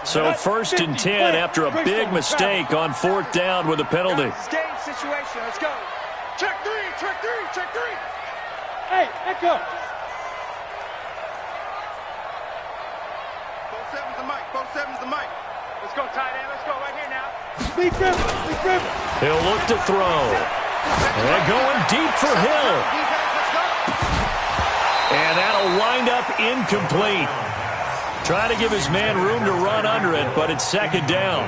So 1st and 10 after a big mistake on 4th down with a penalty. Game situation. Let's go. Check three. Hey, let go. Both sevens the mic. Let's go, tight end. Let's go right here now. Speed grip. He'll look to throw. And going deep for Hill. And that'll wind up incomplete. Trying to give his man room to run under it, but it's 2nd down.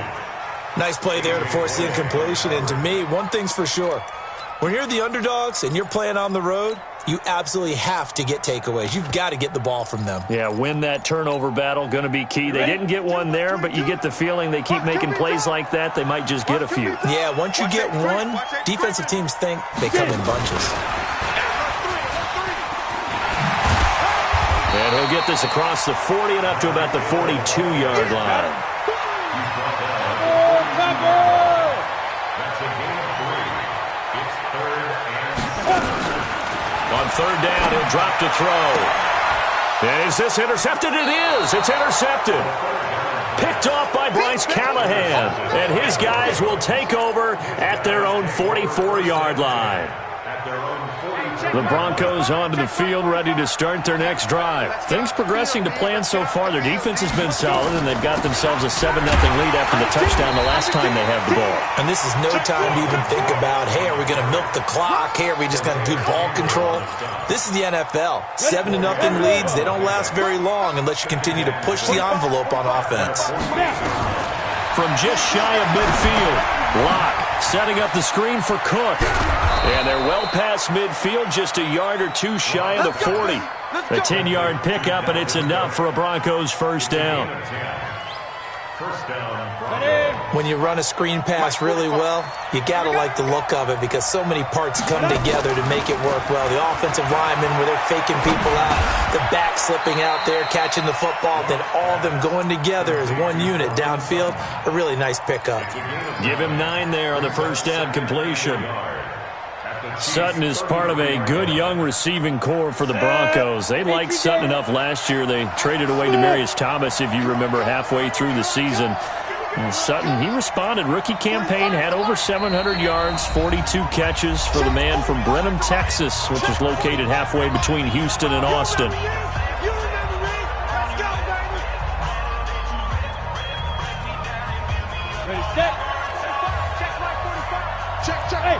Nice play there to force the incompletion. And to me, one thing's for sure. When you're the underdogs and you're playing on the road, you absolutely have to get takeaways. You've got to get the ball from them. Yeah, win that turnover battle, going to be key. They didn't get one there, but you get the feeling they keep making plays like that, they might just get a few. Yeah, once you get one, defensive teams think they come in bunches. And he'll get this across the 40 and up to about the 42-yard line. On 3rd down, he'll drop to throw. And is this intercepted? It is. It's intercepted. Picked off by Bryce Callahan. And his guys will take over at their own 44-yard line. The Broncos onto the field, ready to start their next drive. Things progressing to plan so far. Their defense has been solid, and they've got themselves a 7-0 lead after the touchdown the last time they had the ball. And this is no time to even think about, hey, are we going to milk the clock? Hey, are we just going to do ball control? This is the NFL. 7-0 leads, they don't last very long unless you continue to push the envelope on offense. From just shy of midfield, Locke setting up the screen for Cook. And they're well past midfield, just a yard or two shy of the 40. A 10-yard pickup, and it's enough for a Broncos 1st down. When you run a screen pass really well, you got to like the look of it because so many parts come together to make it work well. The offensive linemen, where they're faking people out, the back slipping out there, catching the football, then all of them going together as one unit downfield. A really nice pickup. Give him 9 there on the 1st down completion. Sutton is part of a good young receiving core for the Broncos. They liked Sutton enough last year. They traded away Demaryius Thomas, if you remember, halfway through the season. And Sutton, he responded. Rookie campaign, had over 700 yards, 42 catches for the man from Brenham, Texas, which is located halfway between Houston and Austin. Ready, set. Check. Hey,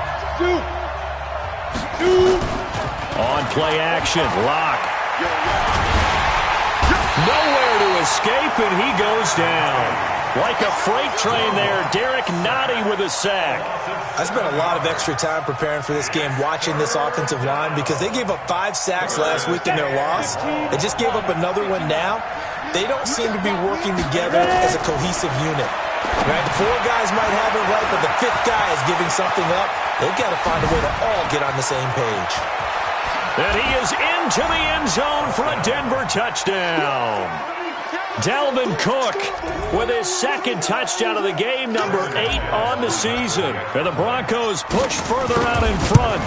On play action, Locke. Nowhere to escape, and he goes down. Like a freight train there, Derek Nottie with a sack. I spent a lot of extra time preparing for this game, watching this offensive line, because they gave up 5 sacks last week in their loss. They just gave up another one now. They don't seem to be working together as a cohesive unit. Right? 4 guys might have it right, but the 5th guy is giving something up. They've got to find a way to all get on the same page. And he is into the end zone for a Denver touchdown. Dalvin Cook with his 2nd touchdown of the game, number 8 on the season. And the Broncos push further out in front.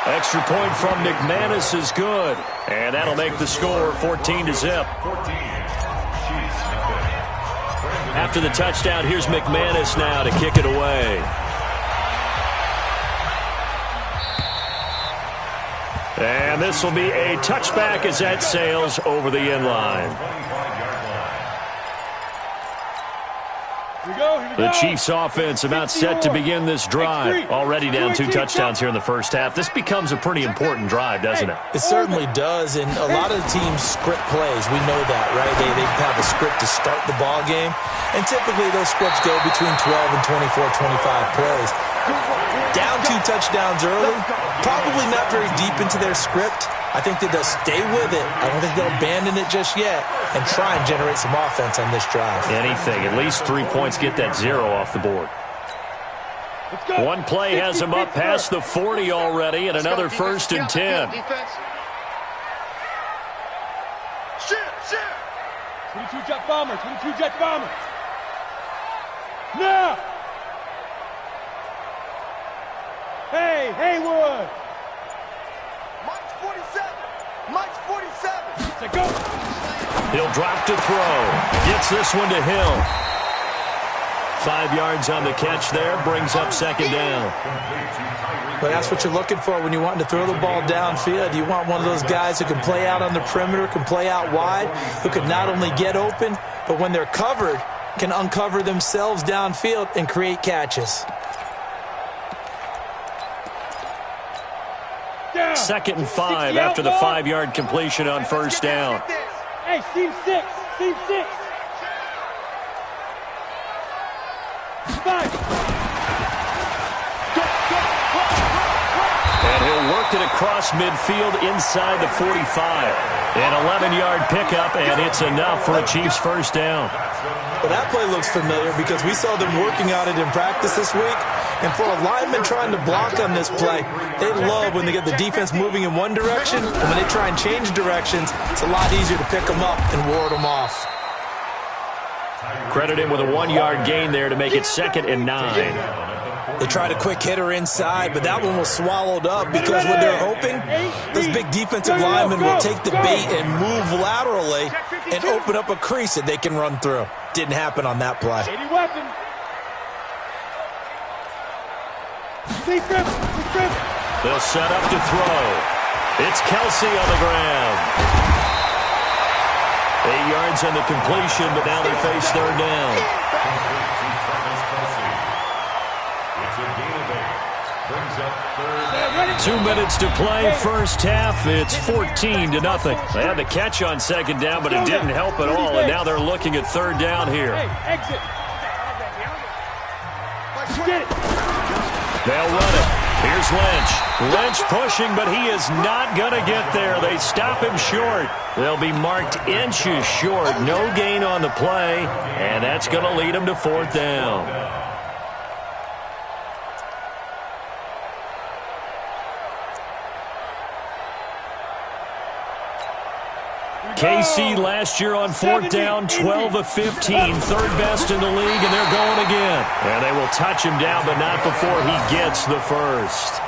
Extra point from McManus is good. And that'll make the score 14-0. After the touchdown, here's McManus now to kick it away. And this will be a touchback as that sails over the end line. The Chiefs offense about set to begin this drive. Already down 2 touchdowns here in the first half. This becomes a pretty important drive, doesn't it? It certainly does, and a lot of the teams script plays. We know that, right? They have a script to start the ball game, and typically those scripts go between 12 and 24, 25 plays. Down 2 touchdowns early, probably not very deep into their script. I think that they'll stay with it. I don't think they'll abandon it just yet and try and generate some offense on this drive. Anything. At least 3 points, get that 0 off the board. One play has them up past the 40 already, and another 1st and 10. 22 jet bombers, 22 jet bombers. Now! Hey, Haywood! Mike's 47! Mike's 47! Let's go! He'll drop to throw. Gets this one to Hill. 5 yards on the catch there. Brings up second down. But that's what you're looking for when you want to throw the ball downfield. You want one of those guys who can play out on the perimeter, can play out wide, who can not only get open, but when they're covered, can uncover themselves downfield and create catches. Second and 5 after the 5-yard completion on first down. Hey, team 6. Team 6. 5. And he'll work it across midfield inside the 45. An 11-yard pickup, and it's enough for a Chiefs first down. Well, that play looks familiar because we saw them working on it in practice this week. And for a lineman trying to block on this play, they love when they get the defense moving in one direction. And when they try and change directions, it's a lot easier to pick them up and ward them off. Credit him with a 1-yard gain there to make it 2nd and 9. They tried a quick hitter inside, but that one was swallowed up because when they're open, those big defensive linemen will take the bait and move laterally and open up a crease that they can run through. Didn't happen on that play. They'll set up to throw. It's Kelsey on the ground. 8 yards on the completion, but now they face third down. 2 minutes to play, first half. It's 14-0. They had the catch on second down, but it didn't help at all, and now they're looking at third down here. They'll run it. Here's Lynch. Lynch pushing, but he is not going to get there. They stop him short. They'll be marked inches short. No gain on the play, and that's going to lead them to fourth down. KC last year on fourth down, 12 of 15, third best in the league, and they're going again. And they will touch him down, but not before he gets the first.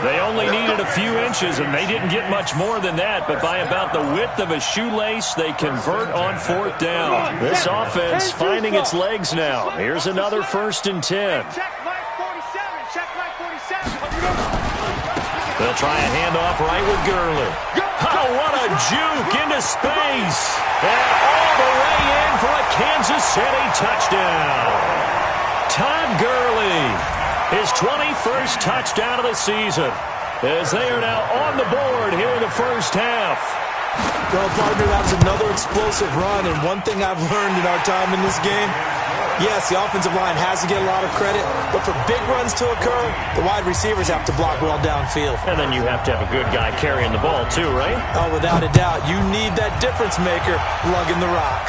They only needed a few inches, and they didn't get much more than that, but by about the width of a shoelace, they convert on fourth down. This offense finding its legs now. Here's another 1st and 10. They'll try a handoff right with Gurley. Oh, what a juke into space. And all the way in for a Kansas City touchdown. Todd Gurley, his 21st touchdown of the season, as they are now on the board here in the first half. Well, partner, that was another explosive run, and one thing I've learned in our time in this game, yes, the offensive line has to get a lot of credit, but for big runs to occur, the wide receivers have to block well downfield. And then you have to have a good guy carrying the ball too, right? Oh, without a doubt. You need that difference maker lugging the rock.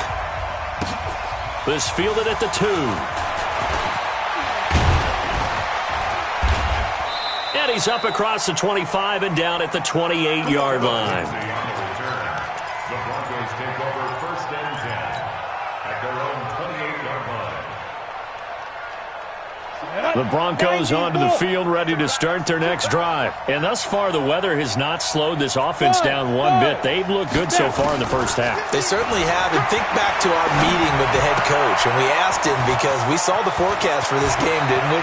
This fielded at the 2. And he's up across the 25 and down at the 28-yard line. The Broncos take over 1st and 10 at their own 28-yard line. The Broncos onto the field, ready to start their next drive. And thus far, the weather has not slowed this offense down one bit. They've looked good so far in the first half. They certainly have. And think back to our meeting with the head coach. And we asked him because we saw the forecast for this game, didn't we?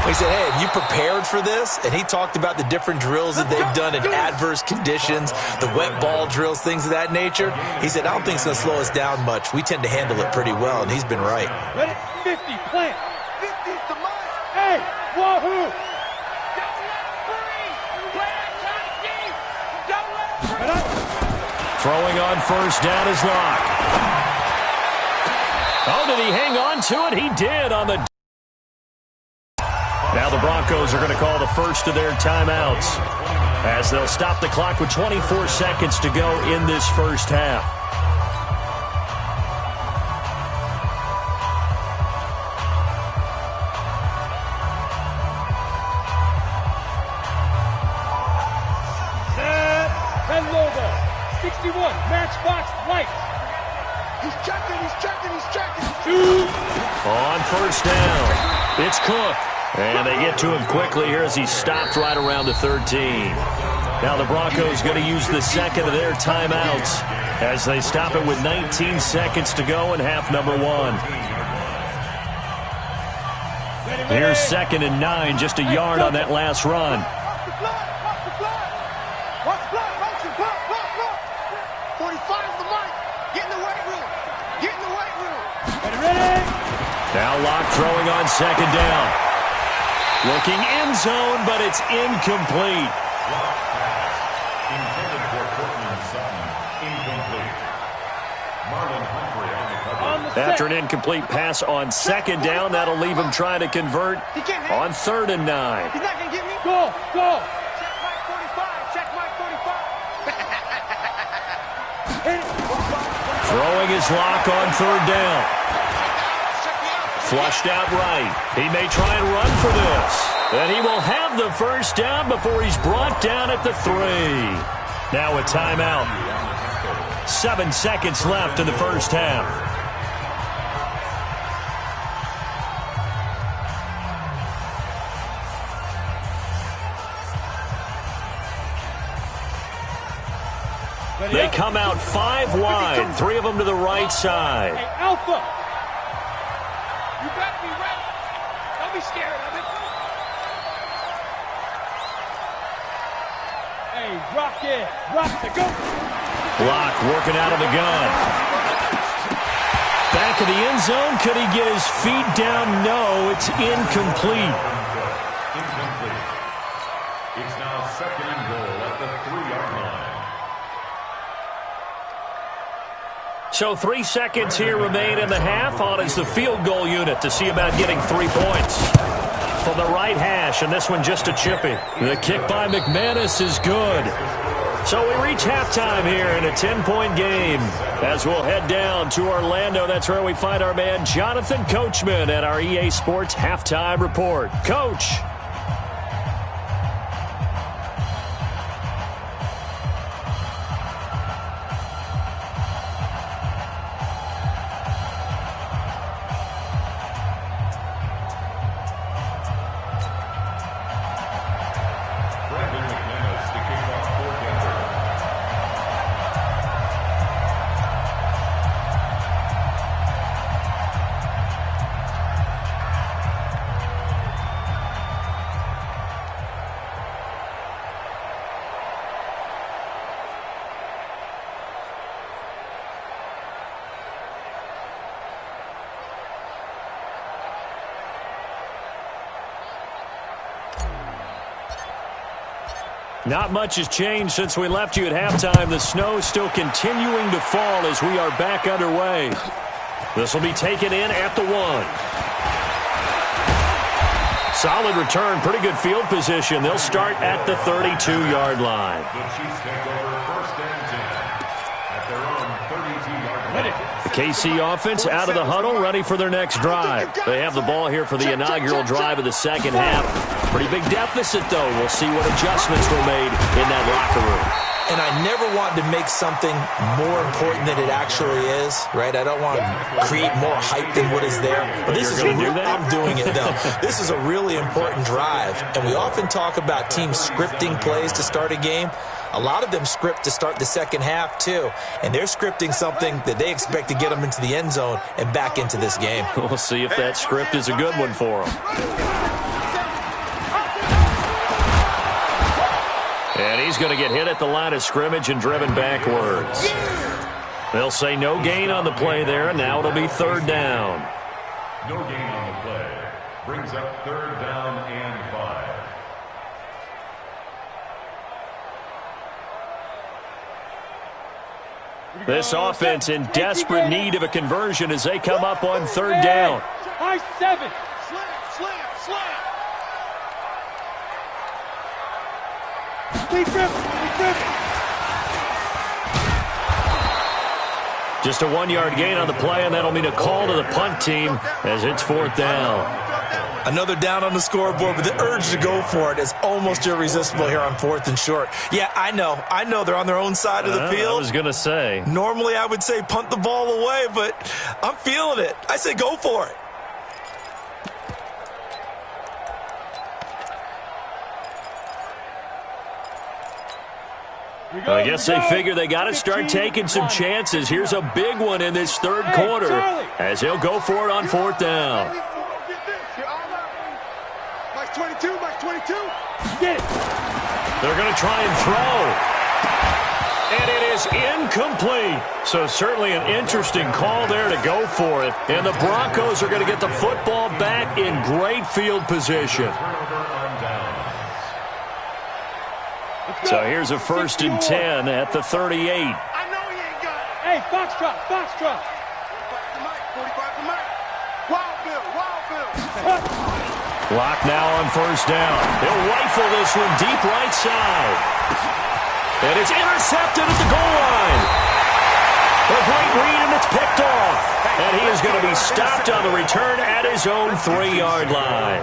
We said, hey, have you prepared for this? And he talked about the different drills that they've done in adverse conditions, the wet ball drills, things of that nature. He said, I don't think it's going to slow us down much. We tend to handle it pretty well, and he's been right. Ready? 50, plant. 50's the mark. Hey, wahoo! Throwing on first down is Locke. Oh, did he hang on to it? He did on the... Now the Broncos are going to call the first of their timeouts as they'll stop the clock with 24 seconds to go in this first half. Red logo, 61, matchbox light. He's checking. On first down, it's Cook. And they get to him quickly here as he stopped right around the 13. Now the Broncos going to use the second of their timeouts as they stop it with 19 seconds to go in half number one. Here's 2nd and 9, just a yard on that last run. Now Locke throwing on 2nd down. Looking end zone, but it's incomplete. Intended for Cortland Sutton. Incomplete. Marlon Humphrey on the cover. After an incomplete pass on 2nd down, that'll leave him trying to convert on 3rd and 9. He's not going to get me. Go. Check Mike 45. Check Mike 45. Throwing his Locke on 3rd down. Flushed out right. He may try and run for this. And he will have the first down before he's brought down at the 3. Now a timeout. 7 seconds left in the first half. They come out 5 wide, 3 of them to the right side. Hey, Alpha! You better be ready. Don't be scared of it. Hey, rock it. Go. Locke working out of the gun. Back of the end zone. Could he get his feet down? No, it's incomplete. Incomplete. It's now 2nd and goal at the 3-yard line. So 3 seconds here remain in the half. On is the field goal unit to see about getting 3 points. From the right hash, and this one just a chippy. The kick by McManus is good. So we reach halftime here in a 10-point game. As we'll head down to Orlando, that's where we find our man Jonathan Coachman at our EA Sports Halftime Report. Coach. Not much has changed since we left you at halftime. The snow still continuing to fall as we are back underway. This will be taken in at the 1. Solid return, pretty good field position. They'll start at the 32-yard line. The Chiefs take over 1st and 10 at their own 32-yard line. The KC offense out of the huddle, ready for their next drive. They have the ball here for the inaugural drive of the second half. Pretty big deficit, though. We'll see what adjustments were made in that locker room. And I never want to make something more important than it actually is, right? I don't want to create more hype than what is there. But this is I'm doing it, though. This is a really important drive. And we often talk about teams scripting plays to start a game. A lot of them script to start the second half, too. And they're scripting something that they expect to get them into the end zone and back into this game. We'll see if that script is a good one for them. And he's going to get hit at the line of scrimmage and driven backwards. They'll say no gain on the play there, and now it'll be 3rd down. No gain on the play. Brings up 3rd down and 5. This offense in desperate need of a conversion as they come up on 3rd down. High 7. Slam. Just a 1-yard gain on the play, and that'll mean a call to the punt team as it's 4th down. Another down on the scoreboard, but the urge to go for it is almost irresistible here on 4th and short. Yeah, I know they're on their own side of the field. I was going to say. Normally I would say punt the ball away, but I'm feeling it. I say go for it. I guess they figure they got to start taking some chances. Here's a big one in this third quarter as he'll go for it on fourth down. Mike's 22, Mike's 22. Get it. They're going to try and throw. And it is incomplete. So certainly an interesting call there to go for it. And the Broncos are going to get the football back in great field position. So here's a 1st and 10 at the 38. I know he ain't got it. Hey, Foxtrot, Foxtrot. 45 to Mike. Wild Bill. Lock now on 1st down. He'll rifle this one deep right side. And it's intercepted at the goal line. A great read, and it's picked off. And he is going to be stopped on the return at his own 3-yard line.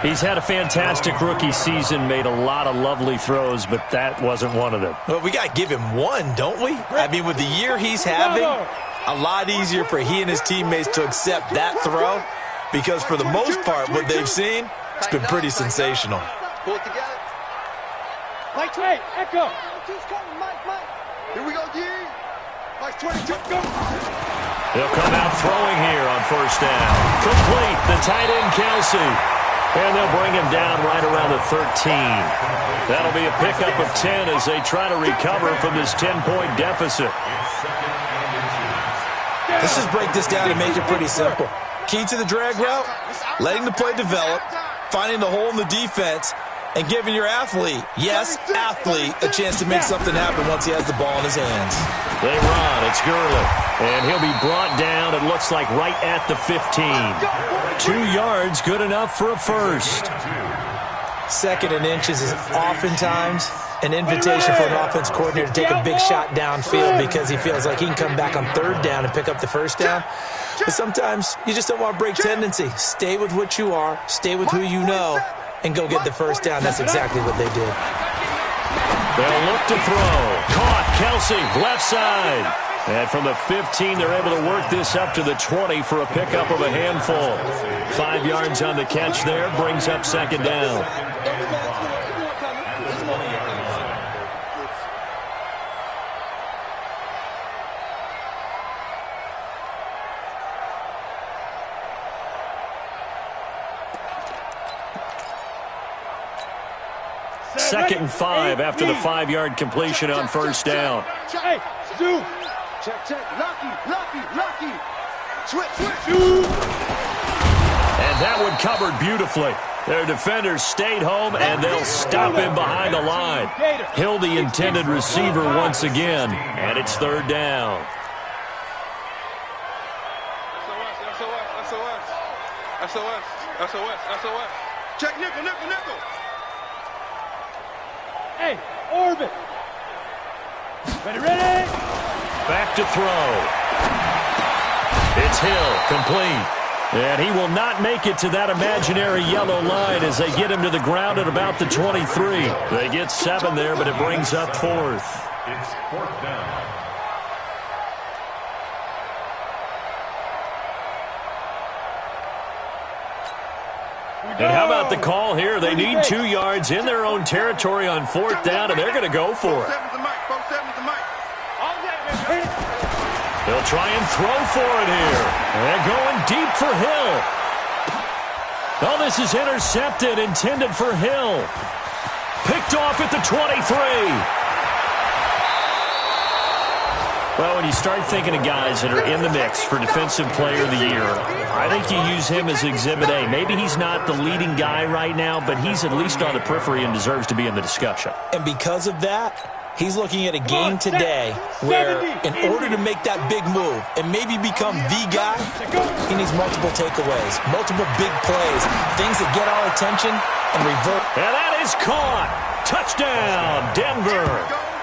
He's had a fantastic rookie season, made a lot of lovely throws, but that wasn't one of them. Well, we got to give him one, don't we? I mean, with the year he's having, a lot easier for he and his teammates to accept that throw, because for the most part, what they've seen, it's been pretty sensational. Pull it together. Mike, hey, Echo. Mike. Here we go, G. Mike's 22. Go. He'll come out throwing here on 1st down. Complete, the tight end, Kelsey. And they'll bring him down right around the 13. That'll be a pickup of 10 as they try to recover from this 10-point deficit. Let's just break this down and make it pretty simple. Key to the drag route, letting the play develop, finding the hole in the defense, and giving your athlete, yes, athlete, a chance to make something happen once he has the ball in his hands. They run. It's Gurley. And he'll be brought down, it looks like, right at the 15. 2 yards, good enough for a first. 2nd and inches is oftentimes an invitation for an offense coordinator to take a big shot downfield because he feels like he can come back on 3rd down and pick up the 1st down. But sometimes you just don't want to break tendency. Stay with what you are, stay with who you know, and go get the 1st down. That's exactly what they did. They'll look to throw. Caught, Kelsey, left side. And from the 15, they're able to work this up to the 20 for a pickup of a handful. 5 yards on the catch there, brings up 2nd down. Second and 5 after the 5-yard completion on 1st down. Hey, Stu. Check. Lucky. Switch. And that one covered beautifully. Their defenders stayed home, and they'll stop him behind the line. Hill, the intended receiver once again, and it's 3rd down. SOS. Check nickel. Hey, orbit. Ready? Back to throw. It's Hill, complete. And he will not make it to that imaginary yellow line as they get him to the ground at about the 23. They get 7 there, but it brings up 4th. It's 4th down. And how about the call here? They need 2 yards in their own territory on 4th down, and they're going to go for it. They'll try and throw for it here. And going deep for Hill. Oh, this is intercepted, intended for Hill. Picked off at the 23. Well, when you start thinking of guys that are in the mix for Defensive Player of the Year, I think you use him as Exhibit A. Maybe he's not the leading guy right now, but he's at least on the periphery and deserves to be in the discussion. And because of that, he's looking at a game today where in order to make that big move and maybe become the guy, he needs multiple takeaways, multiple big plays, things that get our attention and revert. And that is caught. Touchdown, Denver.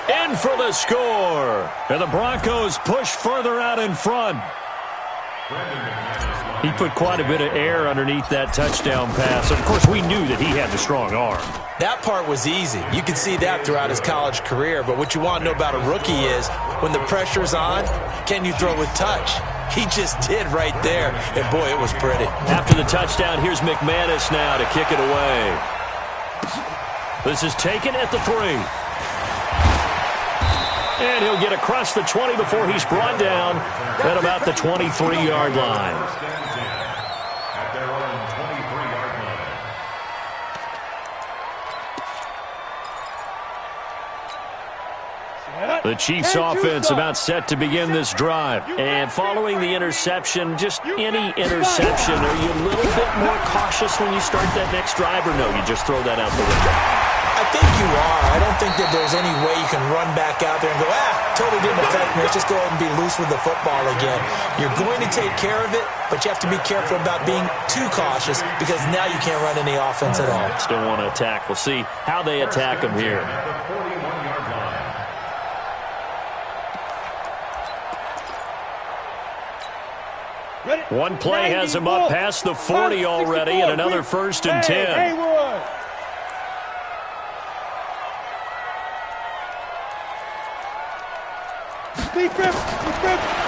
In for the score. And the Broncos push further out in front. He put quite a bit of air underneath that touchdown pass. Of course, we knew that he had the strong arm. That part was easy. You could see that throughout his college career. But what you want to know about a rookie is when the pressure's on, can you throw with touch? He just did right there. And, boy, it was pretty. After the touchdown, here's McManus now to kick it away. This is taken at the 3. And he'll get across the 20 before he's brought down at about the 23-yard line. At their own 23-yard line. The Chiefs offense about set to begin this drive. And following the interception, just any interception, are you a little bit more cautious when you start that next drive, or no, you just throw that out the window? I think you are. I don't think that there's any way you can run back out there and go, totally didn't affect me. Let's just go ahead and be loose with the football again. You're going to take care of it, but you have to be careful about being too cautious because now you can't run any offense at all. Still want to attack. We'll see how they attack them here. One play has him up past the 40 already, and another 1st and 10.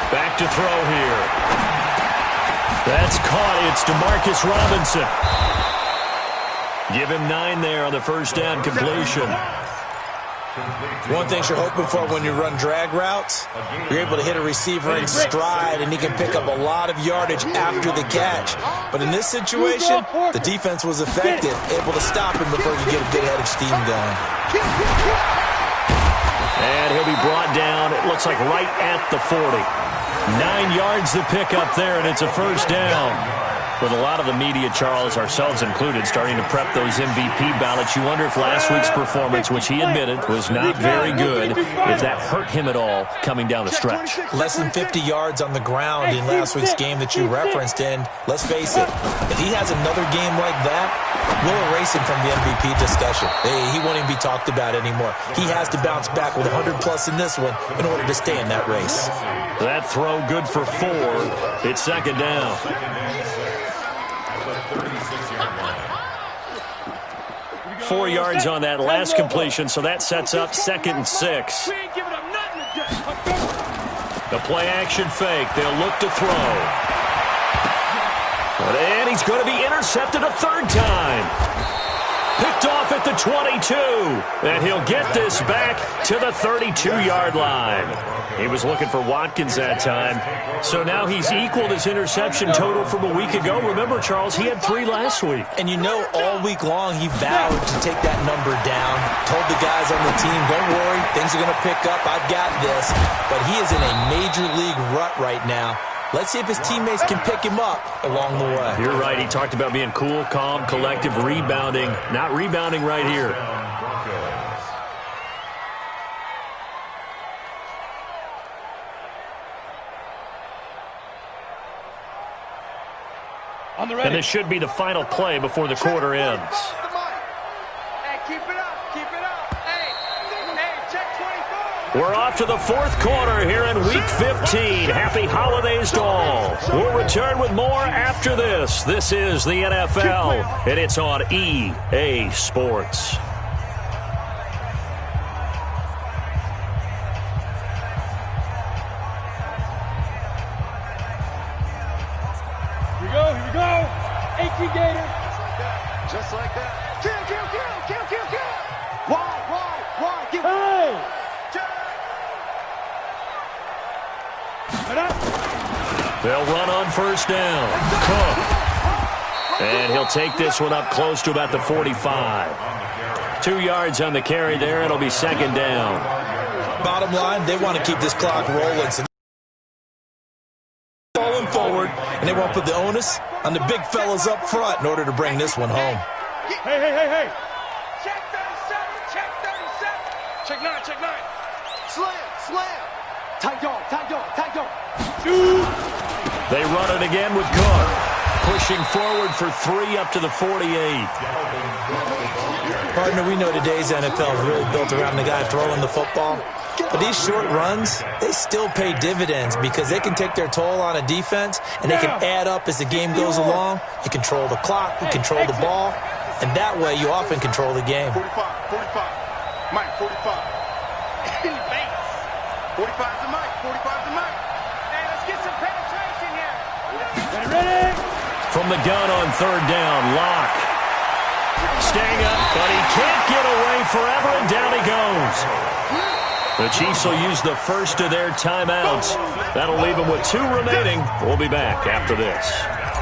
Back to throw here. That's caught. It's DeMarcus Robinson. Give him 9 there on the 1st down completion. One thing you're hoping for when you run drag routes, you're able to hit a receiver in stride, and he can pick up a lot of yardage after the catch. But in this situation, the defense was effective, able to stop him before you get a good head of steam going. And he'll be brought down, it looks like right at the 40. 9 yards to pick up there, and it's a 1st down. With a lot of the media, Charles, ourselves included, starting to prep those MVP ballots, you wonder if last week's performance, which he admitted was not very good, if that hurt him at all coming down the stretch. Less than 50 yards on the ground in last week's game that you referenced, and let's face it, if he has another game like that, we'll erase him from the MVP discussion. He won't even be talked about anymore. He has to bounce back with 100-plus in this one in order to stay in that race. That throw good for 4. It's 2nd down. 4 yards on that last completion, so that sets up 2nd and 6. The play action fake. They'll look to throw. And he's going to be intercepted a 3rd time. Picked off at the 22. And he'll get this back to the 32-yard line. He was looking for Watkins that time. So now he's equaled his interception total from a week ago. Remember, Charles, he had 3 last week. And you know, all week long he vowed to take that number down. Told the guys on the team, don't worry, things are going to pick up. I've got this. But he is in a major league rut right now. Let's see if his teammates can pick him up along the way. You're right. He talked about being cool, calm, collective, rebounding. Not rebounding right here. And this should be the final play before the quarter ends. Hey, keep it up, keep it up. Hey, check 24. We're off to the 4th quarter here in Week 15. Happy holidays to all. We'll return with more after this. This is the NFL, and it's on EA Sports. Here we go. 18 Gator. Just like that. Kill. Wide. Get hey. They'll run on 1st down. Cook. And he'll take this one up close to about the 45. 2 yards on the carry there. It'll be 2nd down. Bottom line, they want to keep this clock rolling. So falling forward, and they won't put the onus on the big fellas up front in order to bring this one home. Hey. Check 37. Check 9. Slam. Tight dog. Shoot. They run it again with Cook. Pushing forward for 3 up to the 48. Partner, we know today's NFL is really built around the guy throwing the football. But these short runs, they still pay dividends because they can take their toll on a defense, and they can add up as the game goes along. You control the clock, you control the ball, and that way you often control the game. 45. Mike, 45. 45 to Mike. Hey, let's get some penetration here. Ready? From the gun on 3rd down, Locke. Staying up, but he can't get away forever, and down he goes. The Chiefs will use the first of their timeouts. That'll leave them with 2 remaining. We'll be back after this.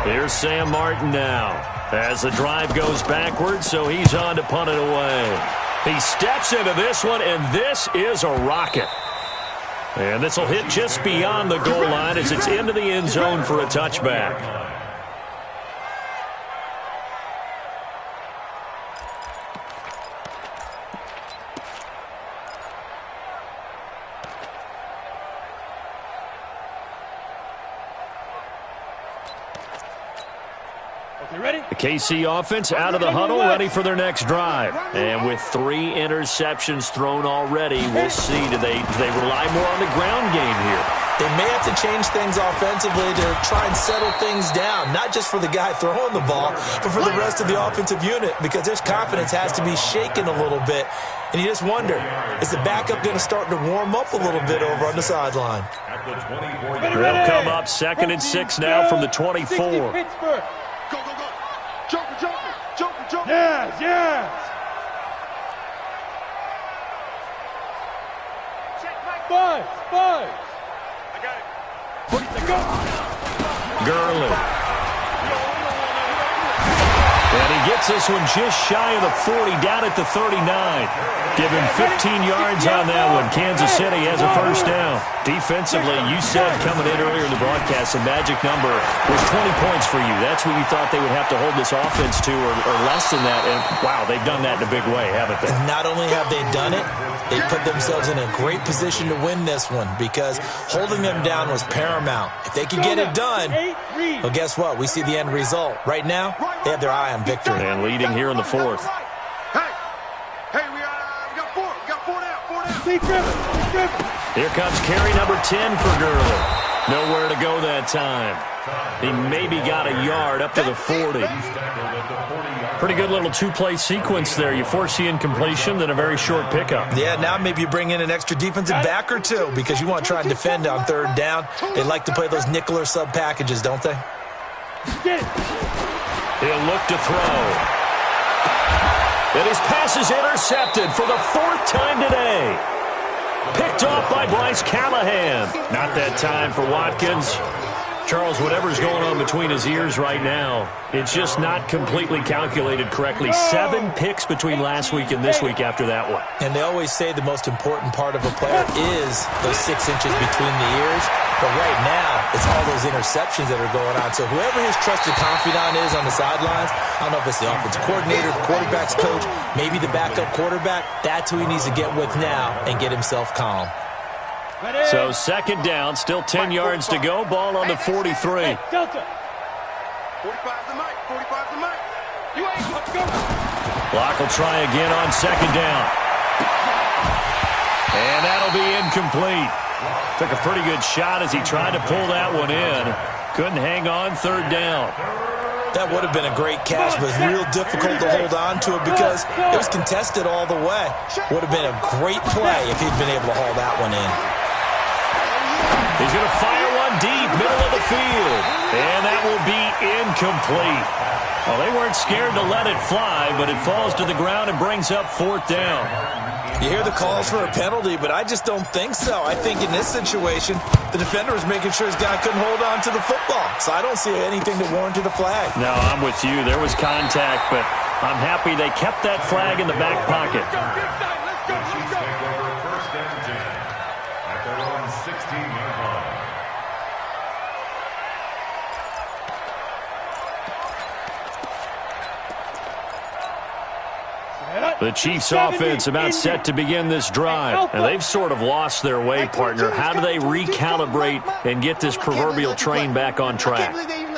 Here's Sam Martin now as the drive goes backwards, so he's on to punt it away. He steps into this one, and this is a rocket. And this will hit just beyond the goal line as it's into the end zone for a touchback. The KC offense out of the huddle, ready for their next drive. And with 3 interceptions thrown already, we'll see. Do they rely more on the ground game here? They may have to change things offensively to try and settle things down, not just for the guy throwing the ball, but for the rest of the offensive unit, because their confidence has to be shaken a little bit. And you just wonder, is the backup going to start to warm up a little bit over on the sideline? They'll come up 2nd and 6 now from the 24. Joker. Yes. Five. I got it. Gurley. And he gets this one just shy of the 40, down at the 39. Give him 15 yards on that one. Kansas City has a first down. Defensively, you said coming in earlier in the broadcast, the magic number was 20 points for you. That's what you thought they would have to hold this offense to, or less than that. And, wow, they've done that in a big way, haven't they? Not only have they done it, they put themselves in a great position to win this one because holding them down was paramount. If they could get it done, well, guess what? We see the end result. Right now, they have their eye on victory. And leading here in the 4th. Hey, we got 4. We got 4 down. Here comes carry number 10 for Gurley. Nowhere to go that time. He maybe got a yard up to the 40. Pretty good little 2-play sequence there. You force the incompletion, then a very short pickup. Yeah, now maybe you bring in an extra defensive back or 2 because you want to try and defend on 3rd down. They like to play those nickel or sub packages, don't they? He'll look to throw. And his pass is intercepted for the 4th time today. Picked off by Bryce Callahan. Not that time for Watkins. Charles, whatever's going on between his ears right now, it's just not completely calculated correctly. 7 picks between last week and this week after that one. And they always say the most important part of a player is those 6 inches between the ears. But right now, it's all those interceptions that are going on. So whoever his trusted confidant is on the sidelines, I don't know if it's the offensive coordinator, the quarterback's coach, maybe the backup quarterback, that's who he needs to get with now and get himself calm. So 2nd down, still 10 yards to go. Ball on the 43. 45 the mic. Let's go. Block will try again on 2nd down. And that'll be incomplete. Took a pretty good shot as he tried to pull that one in. Couldn't hang on 3rd down. That would have been a great catch, but real difficult to hold on to it because it was contested all the way. Would have been a great play if he'd been able to haul that one in. He's going to fire one deep, middle of the field. And that will be incomplete. Well, they weren't scared to let it fly, but it falls to the ground and brings up 4th down. You hear the calls for a penalty, but I just don't think so. I think in this situation, the defender was making sure his guy couldn't hold on to the football. So I don't see anything that warranted a flag. No, I'm with you. There was contact, but I'm happy they kept that flag in the back pocket. The Chiefs offense about set to begin this drive. And they've sort of lost their way, partner. How do they recalibrate and get this proverbial train back on track?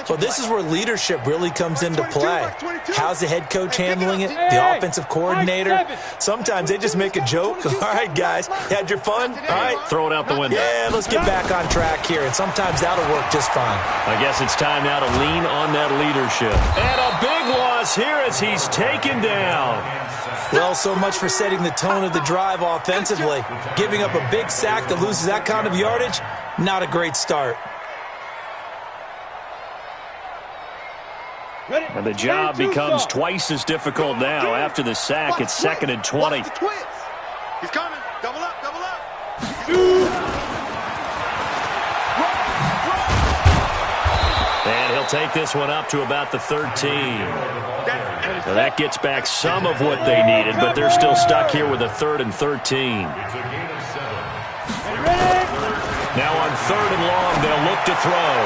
Well, this is where leadership really comes into play. How's the head coach handling it? The offensive coordinator? Sometimes they just make a joke. All right, guys, you had your fun? All right. Throw it out the window. Yeah, let's get back on track here. And sometimes that'll work just fine. I guess it's time now to lean on that leadership. And a big loss here as he's taken down. Well, so much for setting the tone of the drive offensively. Giving up a big sack that loses that kind of yardage, not a great start. And the job becomes twice as difficult now after the sack. It's 2nd and 20. He's coming. Double up. take this one up to about the 13. So that gets back some of what they needed, but they're still stuck here with a 3rd and 13. Now on 3rd and long, they'll look to throw.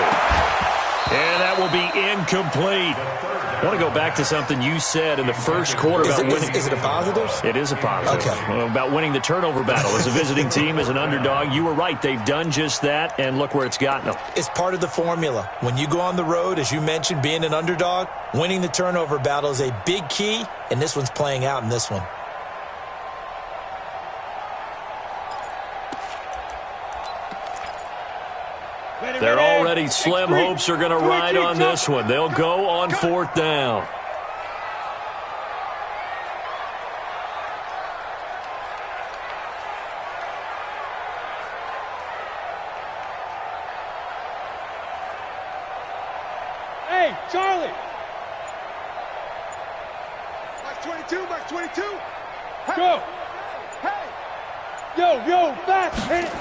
And that will be incomplete. I want to go back to something you said in the first quarter about winning. Is it a positive? It is a positive. Okay. About winning the turnover battle. As a visiting team, as an underdog, you were right. They've done just that, and look where it's gotten them. It's part of the formula. When you go on the road, as you mentioned, being an underdog, winning the turnover battle is a big key, and this one's playing out in this one. They're already slim hopes are going to ride on this one. They'll go on 4th down. Hey, Charlie. Box 22, box 22. Hey. Go. Hey. Yo, back. Hit it.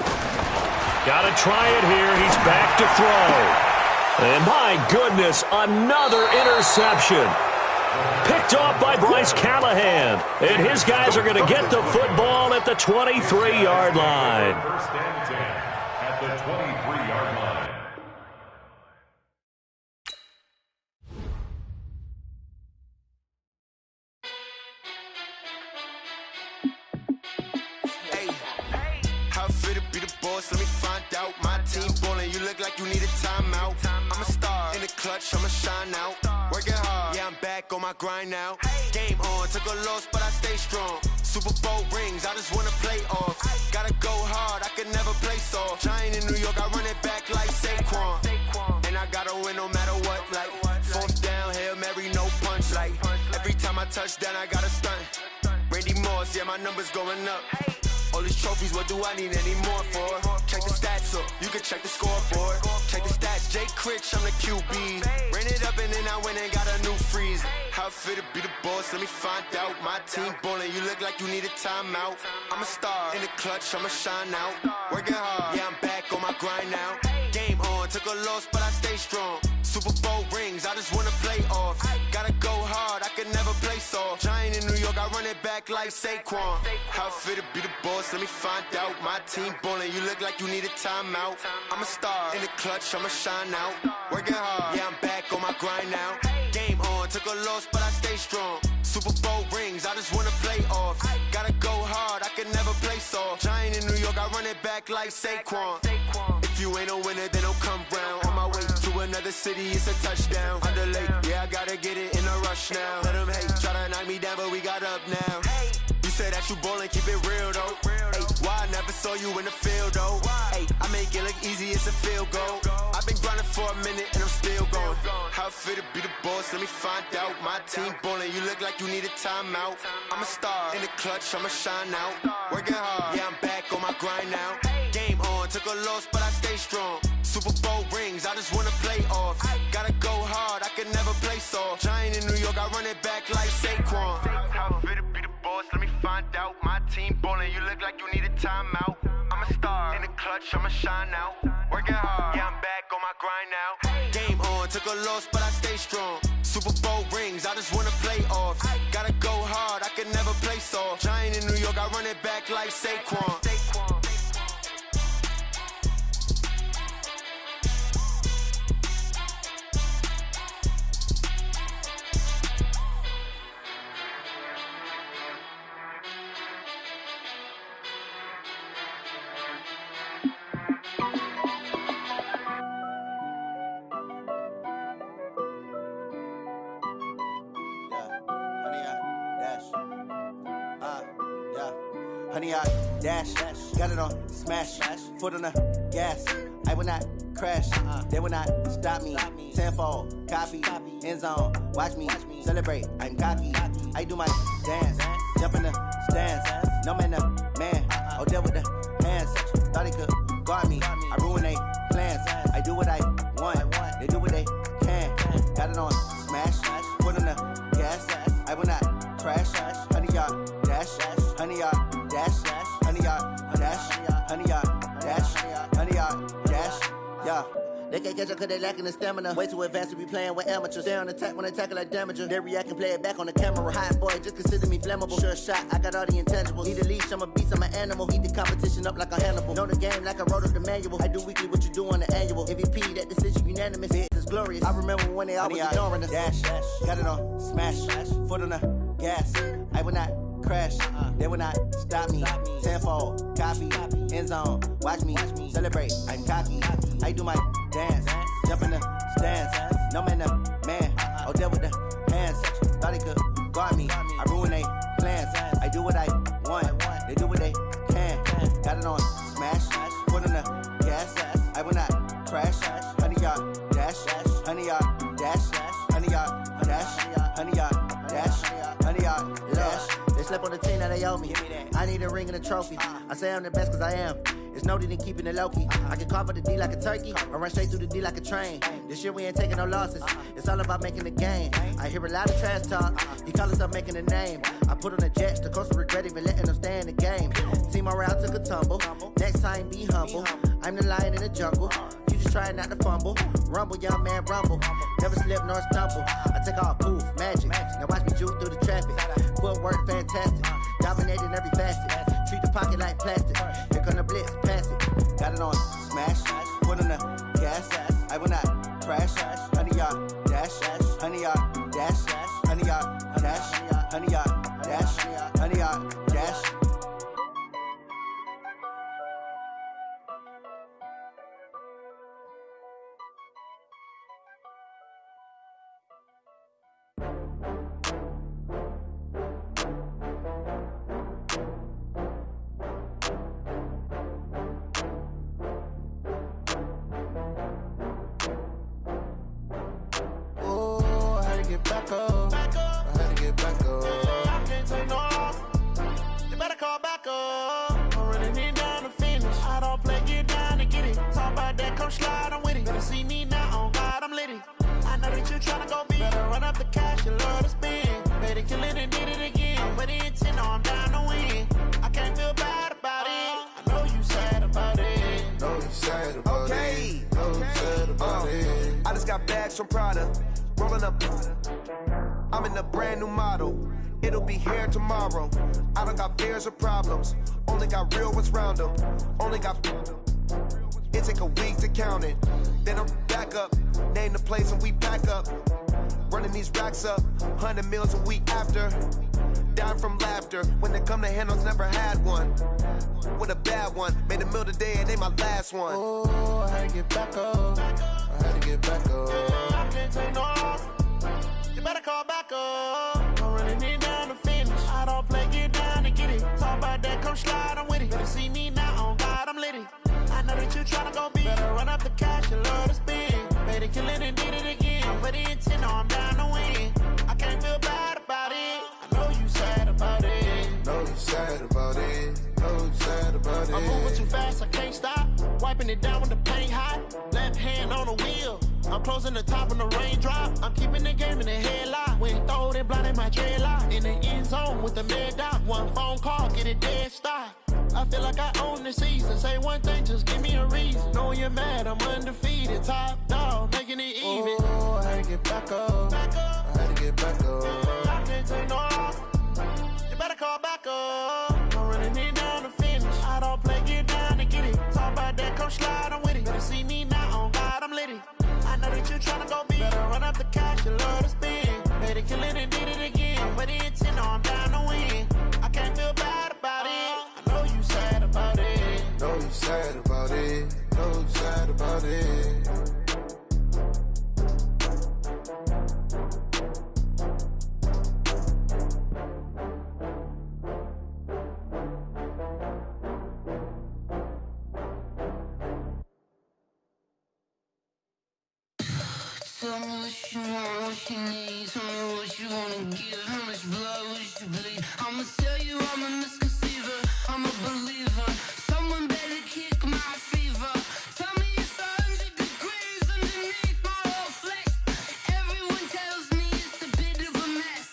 Got to try it here. He's back to throw. And my goodness, another interception. Picked off by Bryce Callahan. And his guys are going to get the football at the 23-yard line. 1st and 10 at the 23-yard line. Let me find out. My team ballin', you look like you need a timeout. I'm a star in the clutch, I'ma shine out. Working hard, yeah, I'm back on my grind now. Game on, took a loss, but I stay strong. Super Bowl rings, I just wanna play off. Gotta go hard, I can never play soft. Giant in New York, I run it back like Saquon. And I gotta win no matter what, like 4th down, Hail Mary, no punch. Like every time I touch down, I gotta stunt. Randy Moss, yeah, my numbers going up. All these trophies, what do I need any more for? Check the stats up, you can check the scoreboard. Check the stats, Jake Critch, I'm the QB. Ran it up and then I went and got a new freeze. How it feel to be the boss, let me find out. My team ballin', you look like you need a timeout. I'm a star in the clutch, I'ma shine out. Working hard, yeah, I'm back on my grind now. Game on, took a loss, but I stay strong. Super Bowl rings, I just wanna play off. Gotta go hard, I can never play soft. Giant in New York, I run it back like Saquon. How it feel to be the boss, let me find out. My team ballin', you look like you need a timeout. I'm a star in the clutch, I'ma shine out. Working hard, yeah, I'm back on my grind now. Game on, took a loss, but I stay strong. Super Bowl rings, I just wanna play off. Gotta go hard, I can never play soft. Giant in New York, I run it back like Saquon. If you ain't a winner, then don't come round. On my way to another city, it's a touchdown. Underlay, yeah, I gotta get it in a rush now. Let them hate, try to knock me down, but we got up now. You say that you ballin', keep it real though. Hey, why I never saw you in the field though? Hey, I make it look easy, it's a field goal. I've been grinding for a minute and I'm still going. How it feel to be the boss, let me find out. My team ballin', you look like you need a timeout. I'm a star in the clutch, I'ma shine out. Working hard, yeah, I'm back on my grind now. Game on, took a loss, but I stay strong. Super Bowl rings, I just wanna play off. Gotta go hard, I can never play soft. Giant in New York, I run it back like Saquon. How it feel to be the boss, let me find out. My team ballin', you look like you need a timeout. I'm a star in the clutch, I'ma shine out. Working hard, yeah, I'm back on my grind now. Game on, took a loss, but I stay strong. Super Bowl rings, I just wanna play off. Gotta go hard, I can never play soft. Giant in New York, I run it back like Saquon. Honey, I dash, got it on smash, foot on the gas. I will not crash, they will not stop me. Tenfold, copy, end zone, watch me celebrate. I'm cocky, I do my dance, jump in the stands. No man, man, oh there with the hands. Thought he could guard me, I ruin they plans. I do what I want, they do what they can. Got it on smash, foot on the gas. I will not crash, honey, y'all dash, honey, y'all dash, honey, y'all dash, honey, y'all dash, honey, y'all dash, yeah. They can't catch up cause they lacking the stamina. Way too advanced to be playing with amateurs. Stay on attack when they tackle like damager. They react and play it back on the camera. Hot boy, just consider me flammable. Sure shot, I got all the intangibles. Need a leash, I'm a beast, I'm an animal. Heat the competition up like a Hannibal. Know the game like I wrote up the manual. I do weekly what you do on the annual. MVP, that decision unanimous. It's glorious. I remember when they always ignoring us. Dash, got it on, smash, foot on the gas. I will not crash, they will not stop me. Tenfold, copy, end zone, watch me celebrate. I'm cocky, I do my dance, jump in the stands. No man, man, oh there with the hands. Thought he could guard me, I ruin they plans. I do what I want, they do what they can. Got it on, smash, foot on the gas. I will not crash, 100-yard dash, 100-yard dash, 100-yard dash, 100-yard dash, 100-yard dash. They slept on the team that they owe me. I need a ring and a trophy. I say I'm the best cause I am. It's noted in keeping it low-key. I can carve up the D like a turkey or run straight through the D like a train. This year we ain't taking no losses. It's all about making the game. I hear a lot of trash talk. He call himself making a name. I put on the Jets. The coach will regret even letting them stay in the game. Team morale took a tumble. Next time be humble. I'm the lion in the jungle. You just try not to fumble. Rumble, young man, rumble. Never slip nor stumble. I take off, poof, magic. Now watch me juke through the traffic. Footwork fantastic. Dominating every facet. Treat the pocket like plastic. Here come the blitz, pass it. Got it on, smash. Put on the gas. I will not crash. 100-yard dash. 100-yard dash. 100-yard dash. 100-yard dash. 100-yard dash. Back up. I had to get back up. I can't take no loss. You better call back up. I'm running it down to finish. I don't play, get down to get it. Talk about that, come slide, I'm with it. Better see me now, on God, I'm litty. I know that you tryna go big. Better run up the cash, you love to spend. Better kill it and did it again. But the intent, no, I'm down to win. I can't feel bad about it. I know you sad about it. Know you sad about it. Know you sad about it. I just got bags from Prada. Rolling up, I'm in a brand new model. It'll be here tomorrow. I don't got fears or problems. Only got real ones round them. Only got. It take a week to count it. Then I'm back up. Name the place and we pack up. Running these racks up. 100 meals a week after. Dying from laughter. When they come to handles, never had one. With a bad one. Made a meal today and ain't my last one. Oh, I had to get back up. I had to get back up. I can't take no loss. You better call back up. I'm running it down to finish. I don't play, get down to get it. Talk about that, come slide, I'm with it. Better see me now, on God, I'm litty. I know that you tryna go big. Better run up the cash, you love to spend. Better kill it and did it again. But the intent, no, I'm down to win. I can't feel bad about it. I know you sad about it. Know you sad about it. Know you sad about it. I'm moving too fast, I can't stop. Wiping it down with the paint hot. Left hand on the wheel. I'm closing the top when the raindrop. I'm keeping the game in the headlock. When throwed and blinded my dreadlock. In the end zone with the mad dot. One phone call, get it dead stop. I feel like I own the season. Say one thing, just give me a reason. Knowing you're mad, I'm undefeated. Top dog, making it even. Oh, I had to get back up. I had to get back up. I can't take no loss. You better call back up. I'm running it down to finish. I don't play, get down to get it. Talk about that, come slide, I'm with it. Better see me now, on God, I'm litty. I know that you tryna go big. Better run up the cash, you love to spend. Better kill it and did it again. But the intent, no, I'm down to win. I can't feel bad about it. I know you sad about it. Know you sad about it. Know you sad about it. Tell me what you want, what you need. Tell me what you wanna give. How much blood would you bleed? I'ma tell you I'm a misconceiver. I'm a believer. Someone better kick my fever. Tell me it's 100 degrees underneath my whole flesh. Everyone tells me it's a bit of a mess.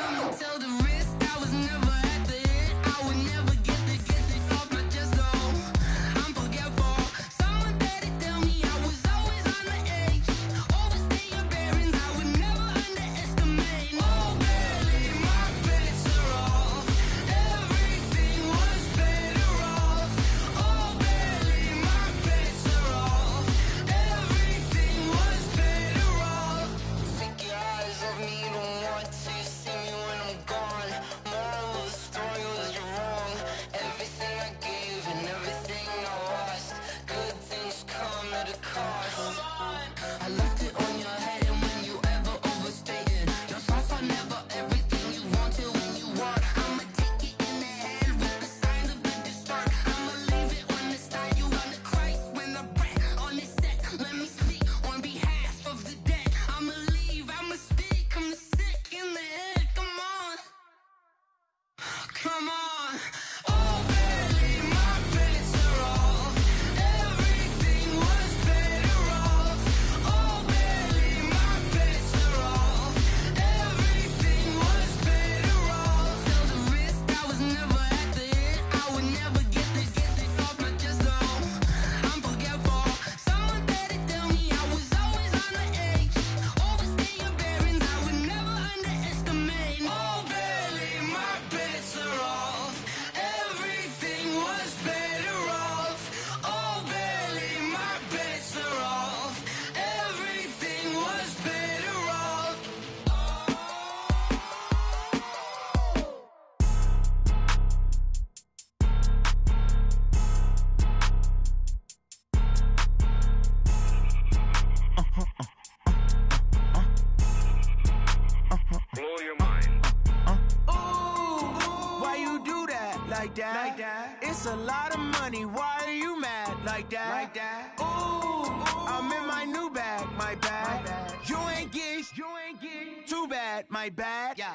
Someone tell the risk I was never at the hit. I would never get the off my chest, though. I'm forgetful. Someone what it costs. I left it on your head, and when you ever overstay it, just lost on never everything you wanted when you want. I'ma take it in the head with the signs of the distort. I'ma leave it on the side. You on the Christ when the breath on this set. Let me speak on behalf of the dead. I'ma leave, I'ma speak. I'm the sick in the head. Come on, come on. Oh, barely my bets are off. Everything was better off. Oh, barely my bets are off. Everything was better off. Felt the risk, I was never at the hit. I would never get this off my chest though. I'm forgetful. Someone better tell me I was always on the edge. Overstay your bearings, I would never underestimate. Oh, barely my bets are off. Everything was better off. Oh, barely my bets are off. Everything was better off. Blow your mind. Ooh, why you do that like that? It's a lot of money. Why are you mad like that? Ooh, I'm in my new bag, my bad. You ain't get too bad, my bad. Yeah.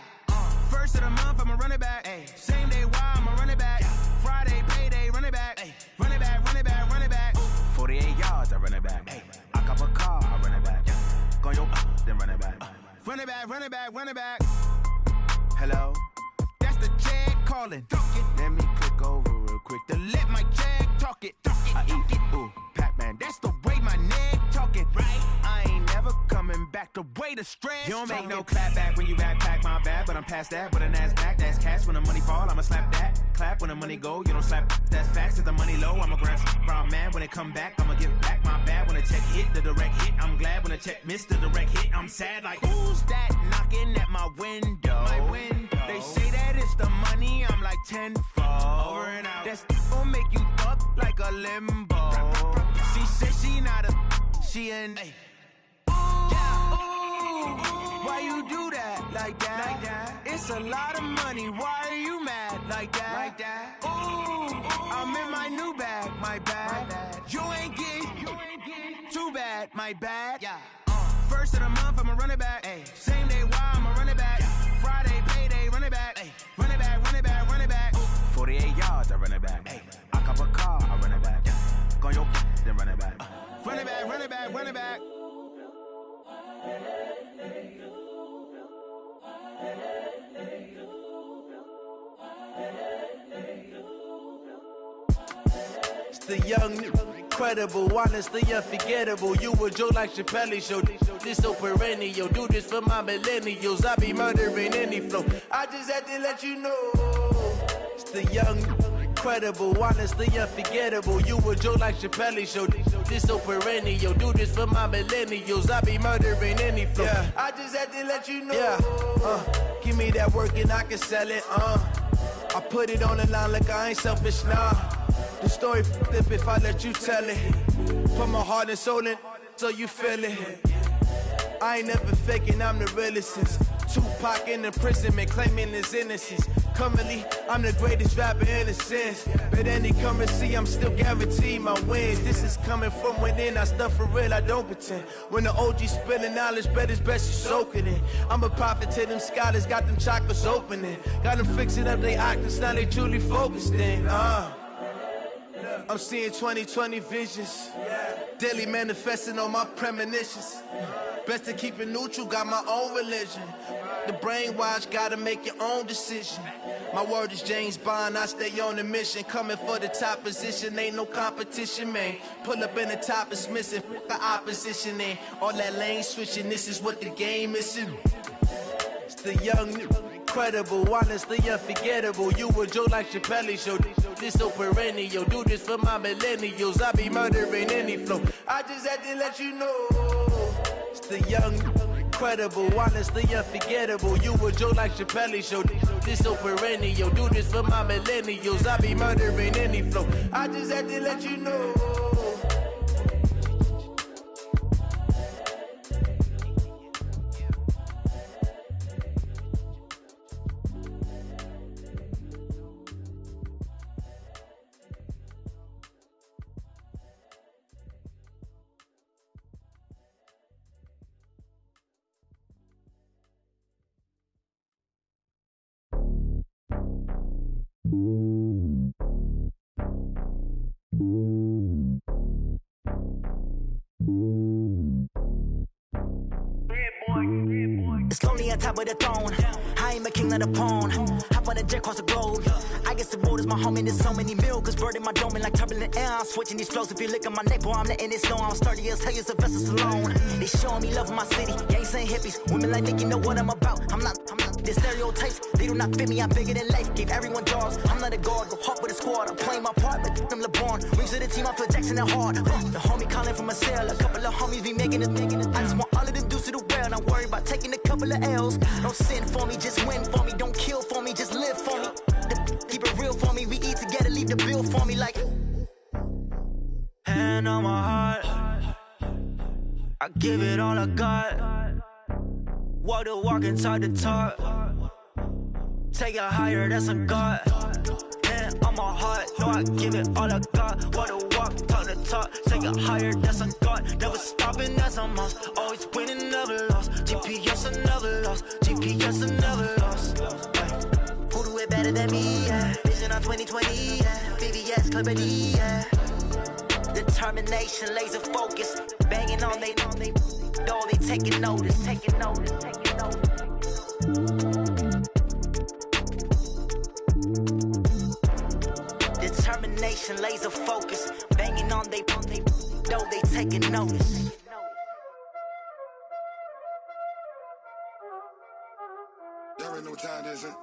First of the month, I'ma run it back. Same day, why I'ma run it back. Friday, payday, run it back. Run it back, run it back, run it back. 48 yards, I run it back. I cop a car, I run it back. Go yo, then run it back. Run it back, run it back, run it back. Hello? That's the jag calling. Let me click over real quick to let my jag talk it. I eat it, ooh, Pac-Man. That's the way my neck talking. Right? I ain't never coming back the way the stress. You don't make no clap back when you backpack, my bad. But I'm past that with a NASDAQ. That's cash when the money fall, I'ma slap that. Clap when the money go, you don't slap. That's facts. If the money low, I'ma grab brown man. When it come back, I'ma give back my bad. When the check hit, the direct hit. I'm glad when the check missed the direct hit. I'm sad like, who's that knocking at my window? They say that it's the money, I'm like tenfold. Over and out. That's gon' make you up like a limbo. She said she not a, she an. Why you do that like that? It's a lot of money. Why are you mad like that? Ooh, I'm in my new bag, my bad. You ain't get too bad, my bad. Yeah. First of the month, I'ma run it back. Same day, why I'ma run it back. Friday, payday, run it back. Run it back, run it back, run it back. 48 yards, I run it back. I cop a car, I run it back. Go yo, then run it back. Run it back, run it back, run it back. It's the young, incredible, honestly unforgettable. You a joke like Chappelle Show. This so perennial. Do this for my millennials. I be murdering any flow. I just had to let you know. It's the young, incredible, honestly unforgettable. You a joke like Chappelle Show. This so perennial. Do this for my millennials. I be murdering any flow. Yeah. I just had to let you know. Yeah. Give me that work and I can sell it. I put it on the line like I ain't selfish, nah. The story flip if I let you tell it. Put my heart and soul in so you feel it. I ain't never faking, I'm the realest since Tupac in imprisonment, claiming his innocence. Currently, I'm the greatest rapper in a sense. But any currency, I'm still guaranteed my wins. This is coming from within, I stuff for real, I don't pretend. When the OG spilling knowledge, bet it's best you soak it in. I'm a prophet to them scholars, got them chakras opening. Got them fixing up they octaves, now they truly focused in. I'm seeing 2020 visions. Daily manifesting on my premonitions. Best to keep it neutral, got my own religion. The brainwash, gotta make your own decision. My word is James Bond, I stay on the mission. Coming for the top position, ain't no competition, man. Pull up in the top, it's missing, the opposition, ain't all that lane switching, this is what the game is. It's the young, incredible, honestly unforgettable. You a joke like Chappelle Show. This so perennial. Do this for my millennials. I be murdering any flow. I just had to let you know. It's the young, incredible, honestly unforgettable. You a joke like Chappelle Show. This so perennial. Do this for my millennials. I be murdering any flow. I just had to let you know. It's lonely on top of the throne. I ain't a king of the pawn. Hop on a jet across the globe. I guess the road is my home and there's so many milkers burning my dome like turbulent air. I'm switching these flows. If you look at my neck, boy, I'm letting it snow. I'm sturdy as hell, Sylvester Stallone. They showing me love in my city. Gangs and hippies. Women like Nick, you know what I'm about. I'm not. The stereotypes, they do not fit me. I'm bigger than life. Gave everyone jobs. I'm not a guard. Go hard with a squad. I'm playing my part like them LeBron. Rings to the team. I feel Jackson and hard. The homie calling from a cell. A couple of homies be making it. I just want all of them dudes to the well. Not worry about taking a couple of L's. Don't sin for me, just win for me. Don't kill for me, just live for me. Keep it real for me. We eat together, leave the bill for me like. Hand on my heart, I give it all I got. Walk the walk and talk the talk. Take it higher, that's a God. Hand on my heart, no, I give it all I got. Walk the walk, talk the talk. Take it higher, that's a God. Never stopping, that's a must. Always winning, never lost. GPS, I never lost. GPS, I never lost. Who do it better than me? Yeah. Vision on 2020. Yeah. VVS, Clippity. Yeah. Determination, laser focus. Banging on they door, they taking notice. Taking notice. Determination, laser focus. Banging on they door, they taking notice. Y'all already know what time it is, huh?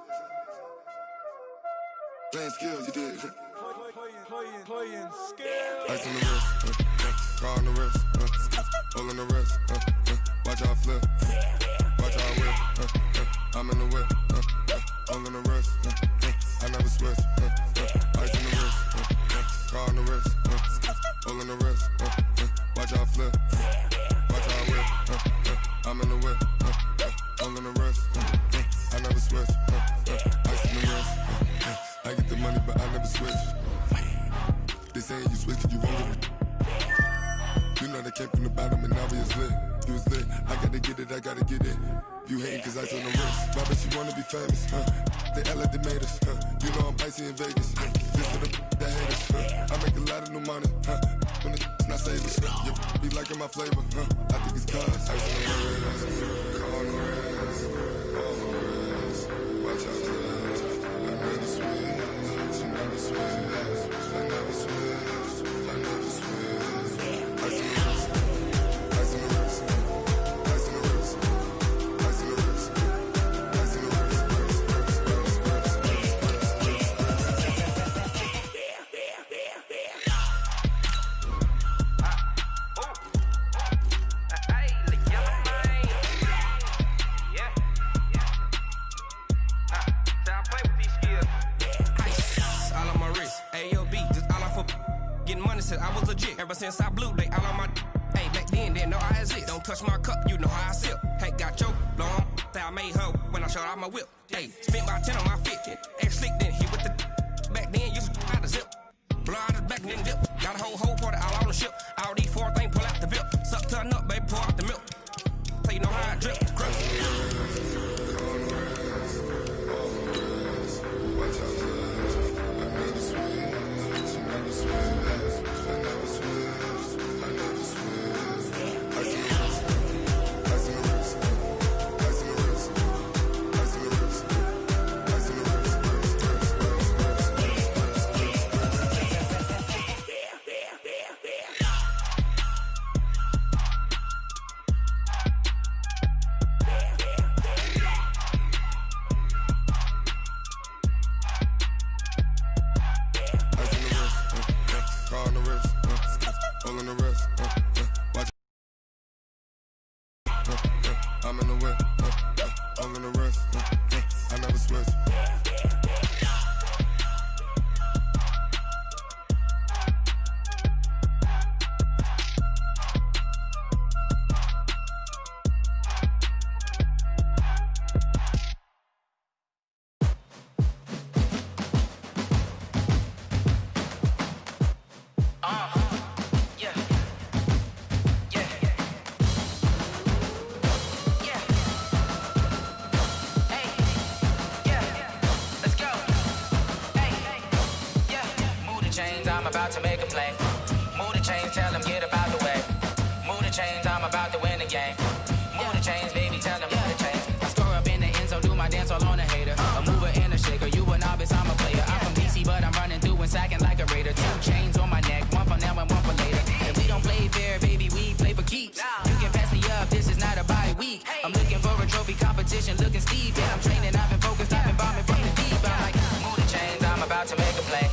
Playing skills, you did. Playing skills. Ice on the wrist, car on the wrist, hole on the wrist, watch how I flip, watch how I whip, I'm in the whip, hole on the wrist, I never switch, ice on the wrist, car on the wrist, hole on the wrist, watch how I flip, watch how I whip, I'm in the whip, hole on the wrist, I never switch, ice on the wrist, I get the money but I never switch. They saying you switch and you won't get it. You know they came from the bottom and now we is lit. You was lit, I gotta get it, I gotta get it. You hating cause ice on the wrist. Why bet you wanna be famous, huh? They act like they made us, huh? You know I'm icy in Vegas, This for the that hate us, I make a lot of new money, When it's not savers, you be liking my flavor, I think it's cause ice on the wrist, car on the wrist, all on the wrist. Watch out, cause I never switch, you never switch. I never switch, I never switch. Ice on the wrist, ice on the wrist, ice on the wrist, ice on the wrist, ice on the I was legit. Ever since I blew, they all on my hey, back then, didn't know I exist. Don't touch my cup, you know how I sip. Hey, got your long that I made her when I showed out my whip. Hey, spent my 10 on my fit. Ex slick, then hit with the back then, used to out the zip. Blow out the back and then dip. Got a whole party all on the ship. All these four things, pull out the VIP. Suck to a nut, baby, pour out the milk. So you know how I drip. I'm in the whip, all in the wrist, I never switch. I'm about to make a play. Move the chains, tell them get up out the way. Move the the chains, I'm about to win the game. Move the chains, baby, tell them move the chains. I score up in the end zone, do my dance all on a hater. A mover and a shaker, you a novice, I'm a player. I'm from DC, but I'm running through and sacking like a raider. 2 chains on my neck, one for now and one for later. If we don't play fair, baby, we play for keeps. You can pass me up, this is not a bye week. I'm looking for a trophy competition, looking steep. Yeah, I'm training, I've been focused, I've been bombing from the deep. I'm like, move the chains, I'm about to make a play.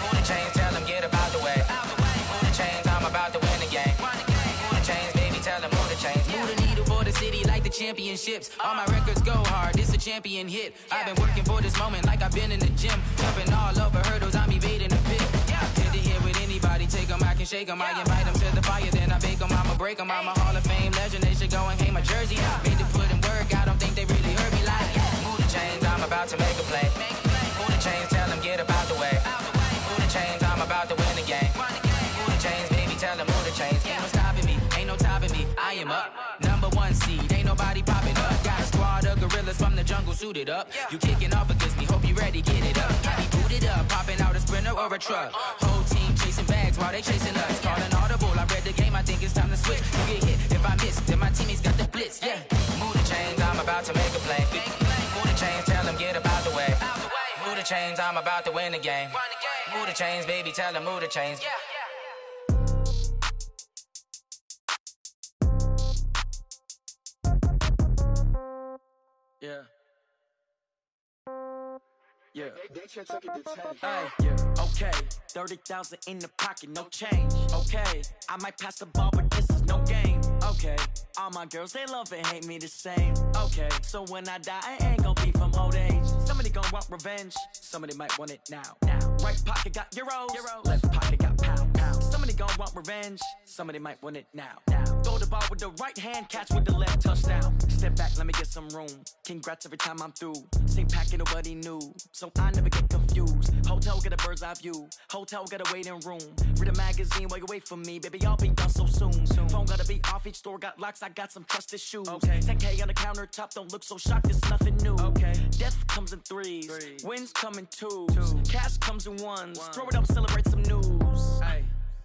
Move the chains, tell them get about the way. Move the chains, I'm about to win the game. Move the chains, baby, tell them move the chains. Move the needle for the city like the championships. All my records go hard, this a champion hit. I've been working for this moment like I've been in the gym. Jumping all over hurdles, I'm evading the pit. Head to head with anybody, take them, I can shake them. I invite them to the fire, then I bake them, I'ma break them. I'm a Hall of Fame legend, they should go and hang my jersey. Made to put in work, I don't think they really heard me like. Move the chains, I'm about to make a play. Move the chains, tell them get about the way. Move the chains, I'm about to win the game. Move the chains, baby, tell them move the chains. Ain't no stopping me, ain't no topping me, I am up. Number 1 seed, ain't nobody popping up. Got a squad of gorillas from the jungle suited up. You kicking off against me, hope you ready, get it up. I be booted up, popping out a sprinter or a truck. Whole team chasing bags while they chasing us. Calling audible, I read the game, I think it's time to switch. You get hit, if I miss, then my teammates got the blitz, yeah. Move the chains, I'm about to make a play. Move the chains, tell them get about the way. Move the chains, I'm about to win the game. Move the chains, baby, tell them move the chains. Yeah. Yeah. Hey, yeah. Okay. 30,000 in the pocket, no change. Okay. I might pass the ball, but this is no game. Okay. All my girls, they love and hate me the same. Okay. So when I die, I ain't gon' be from old age. Somebody gon' want revenge. Somebody might want it now. Right pocket got euros. Left pocket got pound. Somebody gon' want revenge. Somebody might want it now. Throw the ball with the right hand, catch with the left, touchdown. Step back, let me get some room. Congrats every time I'm through. Same packet, nobody knew. So I never get confused. Hotel get a bird's eye view. Hotel get a waiting room. Read a magazine while you wait for me. Baby, I'll be done so soon. Phone gotta be off, each store got locks. I got some trusted shoes. 10K on the countertop, don't look so shocked, it's nothing new. Death comes in threes. Wins come in twos. Cash comes in ones. Throw it up, celebrate some news.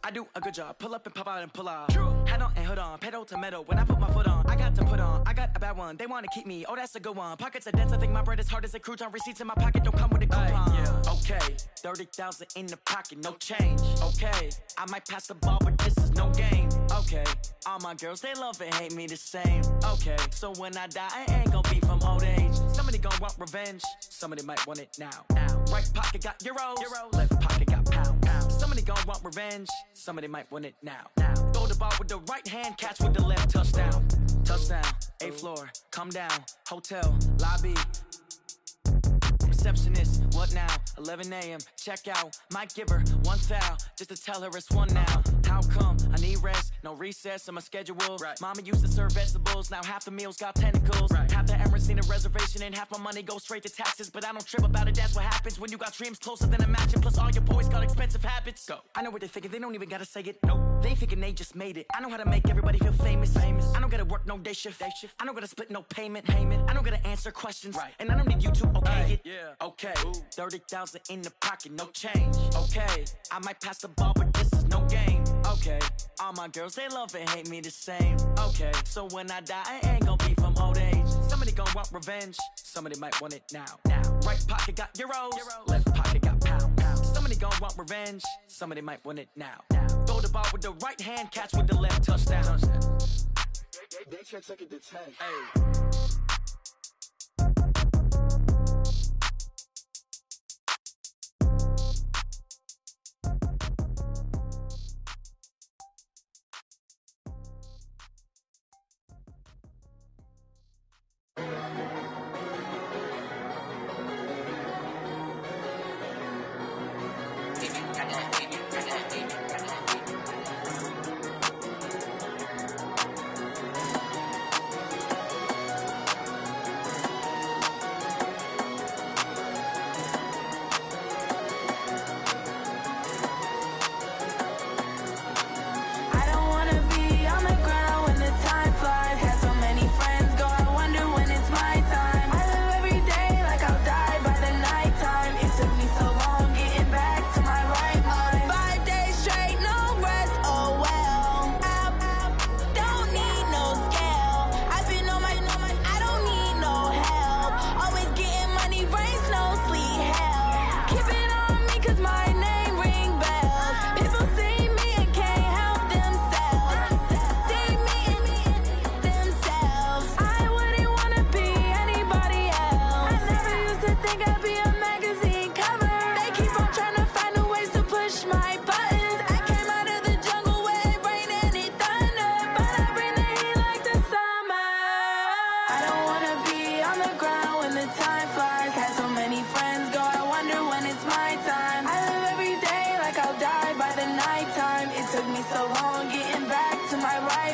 I do a good job, pull up and pop out and pull out. Head on and hood on, pedal to metal. When I put my foot on, I got to put on. I got a bad one, they wanna keep me, oh that's a good one. Pockets are dense, I think my bread is hard as a crouton. Receipts in my pocket don't come with a coupon. Okay, 30,000 in the pocket, no change. Okay, I might pass the ball, but this is no game. Okay, all my girls, they love and hate me the same. Okay, so when I die, I ain't gon' be from old age. Somebody gon' want revenge, somebody might want it now. Right pocket got euros. Left pocket got pound. Somebody gon' want revenge, somebody might want it now. Throw the ball with the right hand, catch with the left, touchdown. Touchdown, 8th floor, come down, hotel, lobby. Receptionist, what now? 11 a.m., check out. Might give her 1 foul, just to tell her it's 1 now. How come? I need rest, no recess in my schedule. Mama used to serve vegetables, now half the meals got tentacles. Half the Emirates need a reservation and half my money goes straight to taxes. But I don't trip about it, that's what happens when you got dreams closer than a matching. Plus all your boys got expensive habits. Go. I know what they're thinking, they don't even gotta say it. Nope. They thinking they just made it. I know how to make everybody feel famous. I don't gotta work no day shift. I don't gotta split no payment. I don't gotta answer questions. And I don't need you to okay it. Okay, 30,000 in the pocket, no change. Okay, I might pass the ball, but this is no game. Okay, all my girls, they love and hate me the same. Okay, so when I die, I ain't gon' be from old age. Somebody gon' want revenge, somebody might want it now. Right pocket got euros, left pocket got pound. Somebody gon' want revenge, somebody might want it now. Throw the ball with the right hand, catch with the left, touchdown. They check it to 10.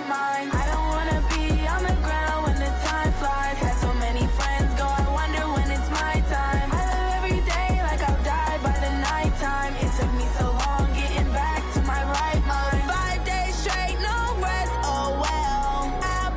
right mind. I don't wanna be on the ground when the time flies. Had so many friends go, I wonder when it's my time. I live every day like I'll die by the nighttime. It took me so long getting back to my right mind. 5 days straight, no rest, oh well. I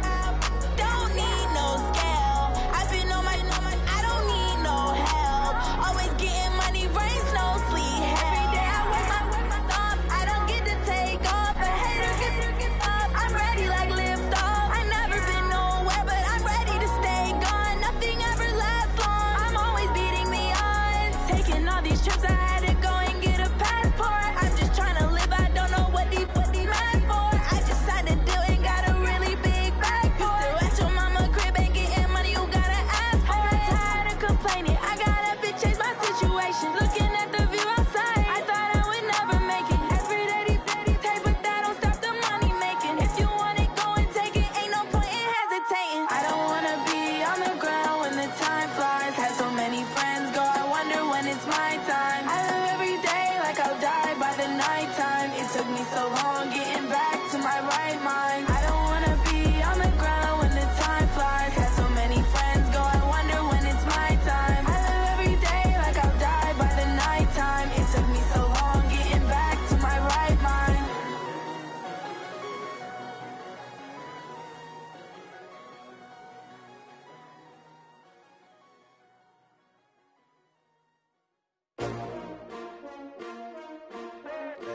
don't need no scale. I've been on my, I don't need no help. Always getting money, rains, no sleep. Every day I work my thumb. I don't get to take off. A hater get up. I'm ready like lift off. I've never been nowhere, but I'm ready to stay gone. Nothing ever lasts long. I'm always beating the odds. Taking all these trips, I had to go and get a passport. I'm just trying to live. I don't know what these mad for. I just signed a deal and got a really big bag for it. Still at your mama crib ain't getting money, you gotta ask for it. Tired of complaining, I gotta change my situation. Looking at the view outside, I thought I would never make it. Every day they pay, but that don't stop the money making. If you want it, go and take it. Ain't no point in hesitating. I don't wanna be on the ground when the time flies. Had so many friends go, I wonder when it's my time. I live every day like I'll die by the nighttime. It took me so long getting back to my right mind. I don't wanna be on the ground when the time flies. Had so many friends go, I wonder when it's my time. I live every day like I'll die by the nighttime. It took me so long getting back to my right mind.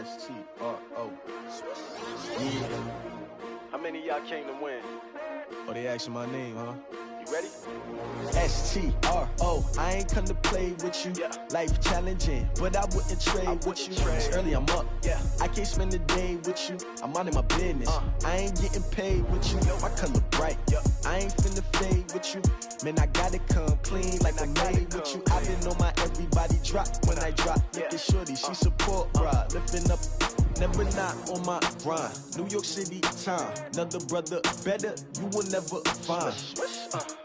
S-T-R-O. Yeah. How many of y'all came to win? Oh, they asking my name, huh? You ready? S-T-R-O. I ain't come to play with you. Life challenging, but I wouldn't trade with you. It's early, I'm up. I can't spend the day with you. I'm out in my business. I ain't getting paid with you. My color bright. I ain't finna fade with you. Man, I gotta come clean like I made with you. I've been on my everybody drop when I drop. Look at shorty, she support, bruh. Lifting up, never not on my grind. New York City time, another brother better, you will never find.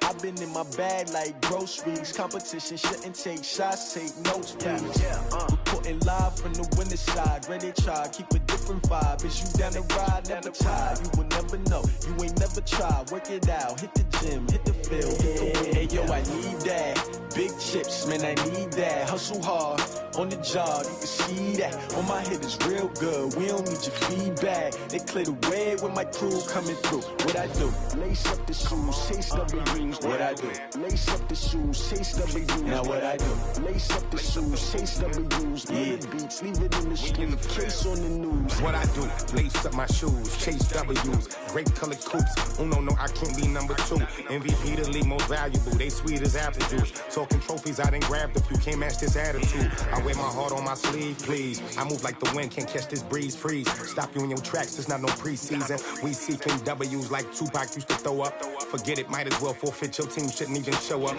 I've been in my bag like groceries. Competition shouldn't take shots, take notes, please. Reporting live from the winter side. Ready to try, keep a different vibe. Is you down the ride, never tired. You will never know, you ain't never tried. Work it out, hit the gym, hit the field, hit the win. Hey yo, I need that. Big chips, man, I need that. Hustle hard, on the job, you can see that. On my head is real good, we don't need your feedback. They clear the way with my crew coming through. What I do? Lace up the shoes, chase W's. What I do? Lace up the shoes, chase W's. Now what I do? Lace up the shoes, chase W's. Leave the beats, leave it in the street, case on the news. What I do? Lace up my shoes, chase W's. Great colored coops. No, I can't be number 2. MVP the league most valuable. They sweet as apple juice. Talking trophies, I done grabbed a few. Can't match this attitude. I wear my heart on my sleeve, please. I move like the wind, can't catch this breeze. Freeze. Stop you in your tracks, there's not no preseason. We seeking W's like Tupac used to throw up. Forget it, might as well forfeit. Your team shouldn't even show up.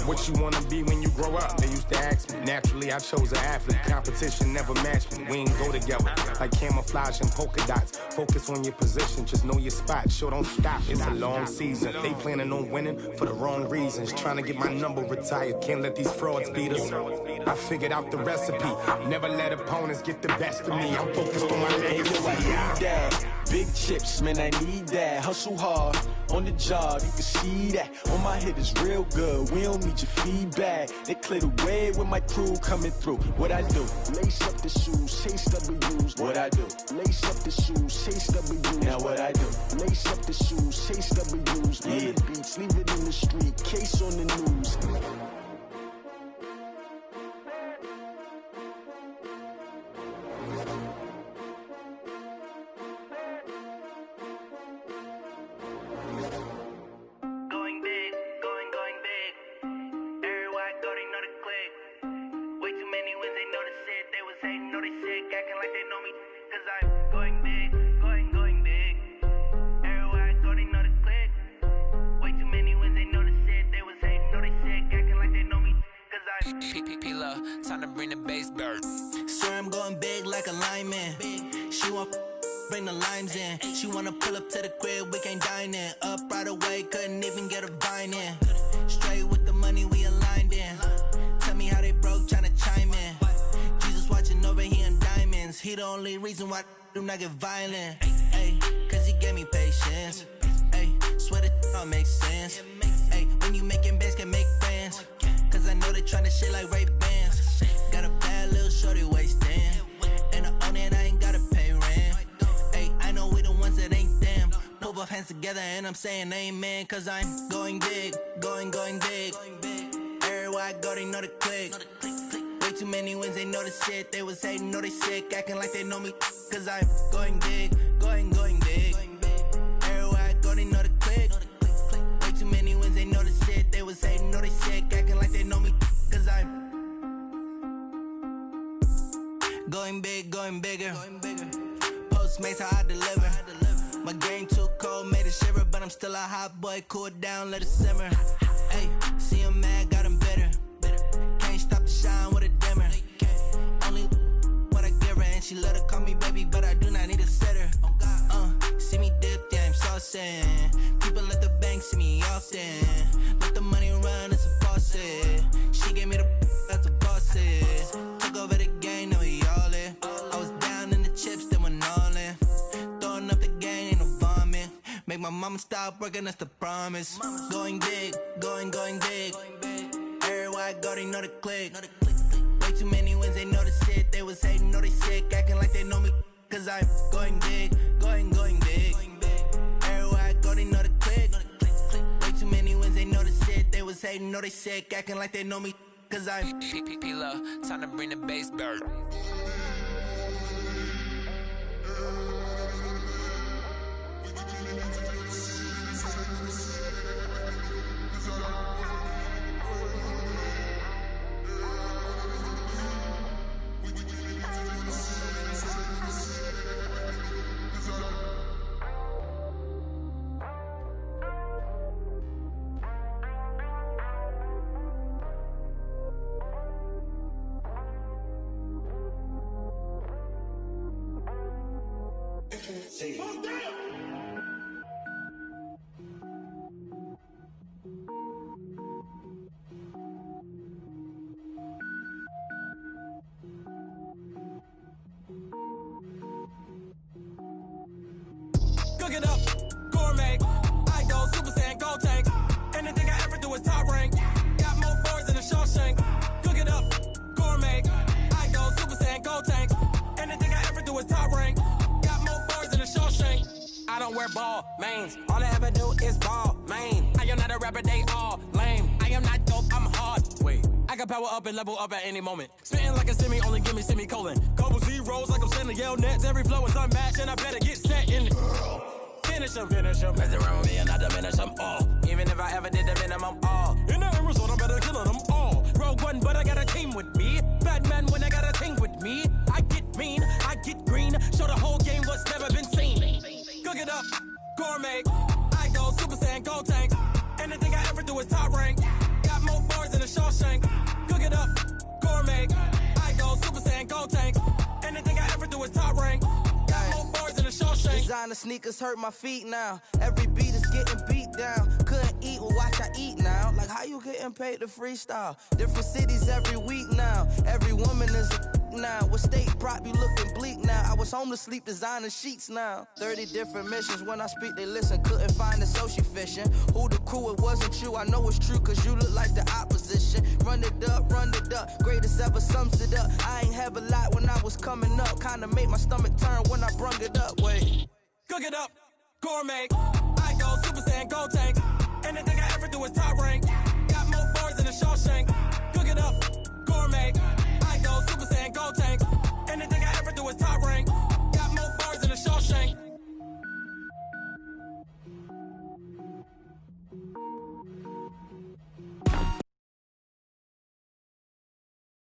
What you wanna be when you grow up? They used to ask me. Naturally, I chose an athlete. Competition never matched me. We ain't go together like camouflage and polka dots. Focus on your position, just know your spot. Sure, don't stop. It's a long season. They planning on winning for the wrong reasons. Trying to get my number retired. Can't let these frauds beat us. I figured out the recipe. Never let opponents get the best of me. I'm focused on my legacy. Hey, yo, I need that. Big chips, man, I need that. Hustle hard, on the job, you can see that. On my head is real good, we don't need your feedback. They clear the way with my crew coming through. What I do? Lace up the shoes, chase W's. What I do? Lace up the shoes, chase W's. Now what I do? Lace up the shoes, chase W's. Leave the beats, leave it in the street, case on the news. Time to bring the bass bird. Swear I'm going big like a lineman. She want bring the limes in. She wanna pull up to the crib, we can't dine in. Up right away, couldn't even get a vine in. Straight with the money we aligned in. Tell me how they broke, tryna chime in. Jesus watching over here in diamonds. He the only reason why do not get violent. Ay, cause he gave me patience. hands together and I'm saying amen, cause I'm going big, going big. Everywhere I go, they know the click. Way too many wins, they know the shit. They was hating, know they sick, acting like they know me, cause I'm going big, going big. Everywhere I go, they know the click. Way too many wins, they know the shit. They was hating, know they sick, acting like they know me, cause I'm going big, going bigger. Postmates how I deliver. My game too cold, made it shiver, but I'm still a hot boy. Cool it down, let it simmer. Hey, see him mad, got him bitter. Can't stop the shine with a dimmer. Only what I give her, and she let her call me baby, but I do not need a sitter. See me dip, yeah, I'm saucing. People at the bank see me often. Let the money run, it's a faucet. She gave me the that's a boss it. Took over the game, now we all in. I was down in the chips, then went all in. Throwing up the game, ain't no vomit. Make my mama stop working, that's the promise. Going big, going big. Everywhere I go, they know the click. Way too many wins, they know the shit. They was hating, know they sick, acting like they know me, cause I'm going big, going big. Everywhere I go, they know the click. Way too many wins, they know the shit. They was hating, know they sick, acting like they know me, cause I'm P-Love, time to bring the bass back. Cook it up, gourmet. I go Super Saiyan, gold tank. Anything I ever do is top rank. Got more boards than a Shawshank. Cook it up, gourmet. I go Super Saiyan, gold tank. Anything I ever do is top rank. Got more boards than a Shawshank. I don't wear ball mains. All I ever do is ball main. I am not a rapper, they all lame. I am not dope, I'm hard. Wait, I can power up and level up at any moment. Spitting like a semi, only give me semicolon. Couple zeros like I'm sending yell nets. Every flow is unmatched and I better get set in. Finish them. Mess around with me and I diminish them all. Even if I ever did the minimum all. In the end result, I better kill them all. Rogue One, but I got a team with me. Batman when I got a team with me. I get mean, I get green. Show the whole game what's never been seen. Cook it up, gourmet. I go Super Saiyan, gold tank. Anything I ever do is top rank. Got more bars than a Shawshank. Cook it up, gourmet. I go Super Saiyan, gold tank. Anything I ever do is top rank. Got more bars than a Shawshank. Designer sneakers hurt my feet now. Every beat is getting beat down. Couldn't eat, well watch I eat now. Like how you getting paid to freestyle? Different cities every week now. Every woman is a now. With state prop, you looking bleak now. I was home to sleep, designer sheets now. 30 different missions. When I speak, they listen. Couldn't find it, so she fishing. Who the crew? It wasn't you. I know it's true, cause you look like the opposition. Run it up. Greatest ever sums it up. I ain't have a lot when I was coming up. Kinda made my stomach turn when I brung it up. Wait. Cook it up, gourmet. I go Super Saiyan, gold tank. Anything I ever do is top rank.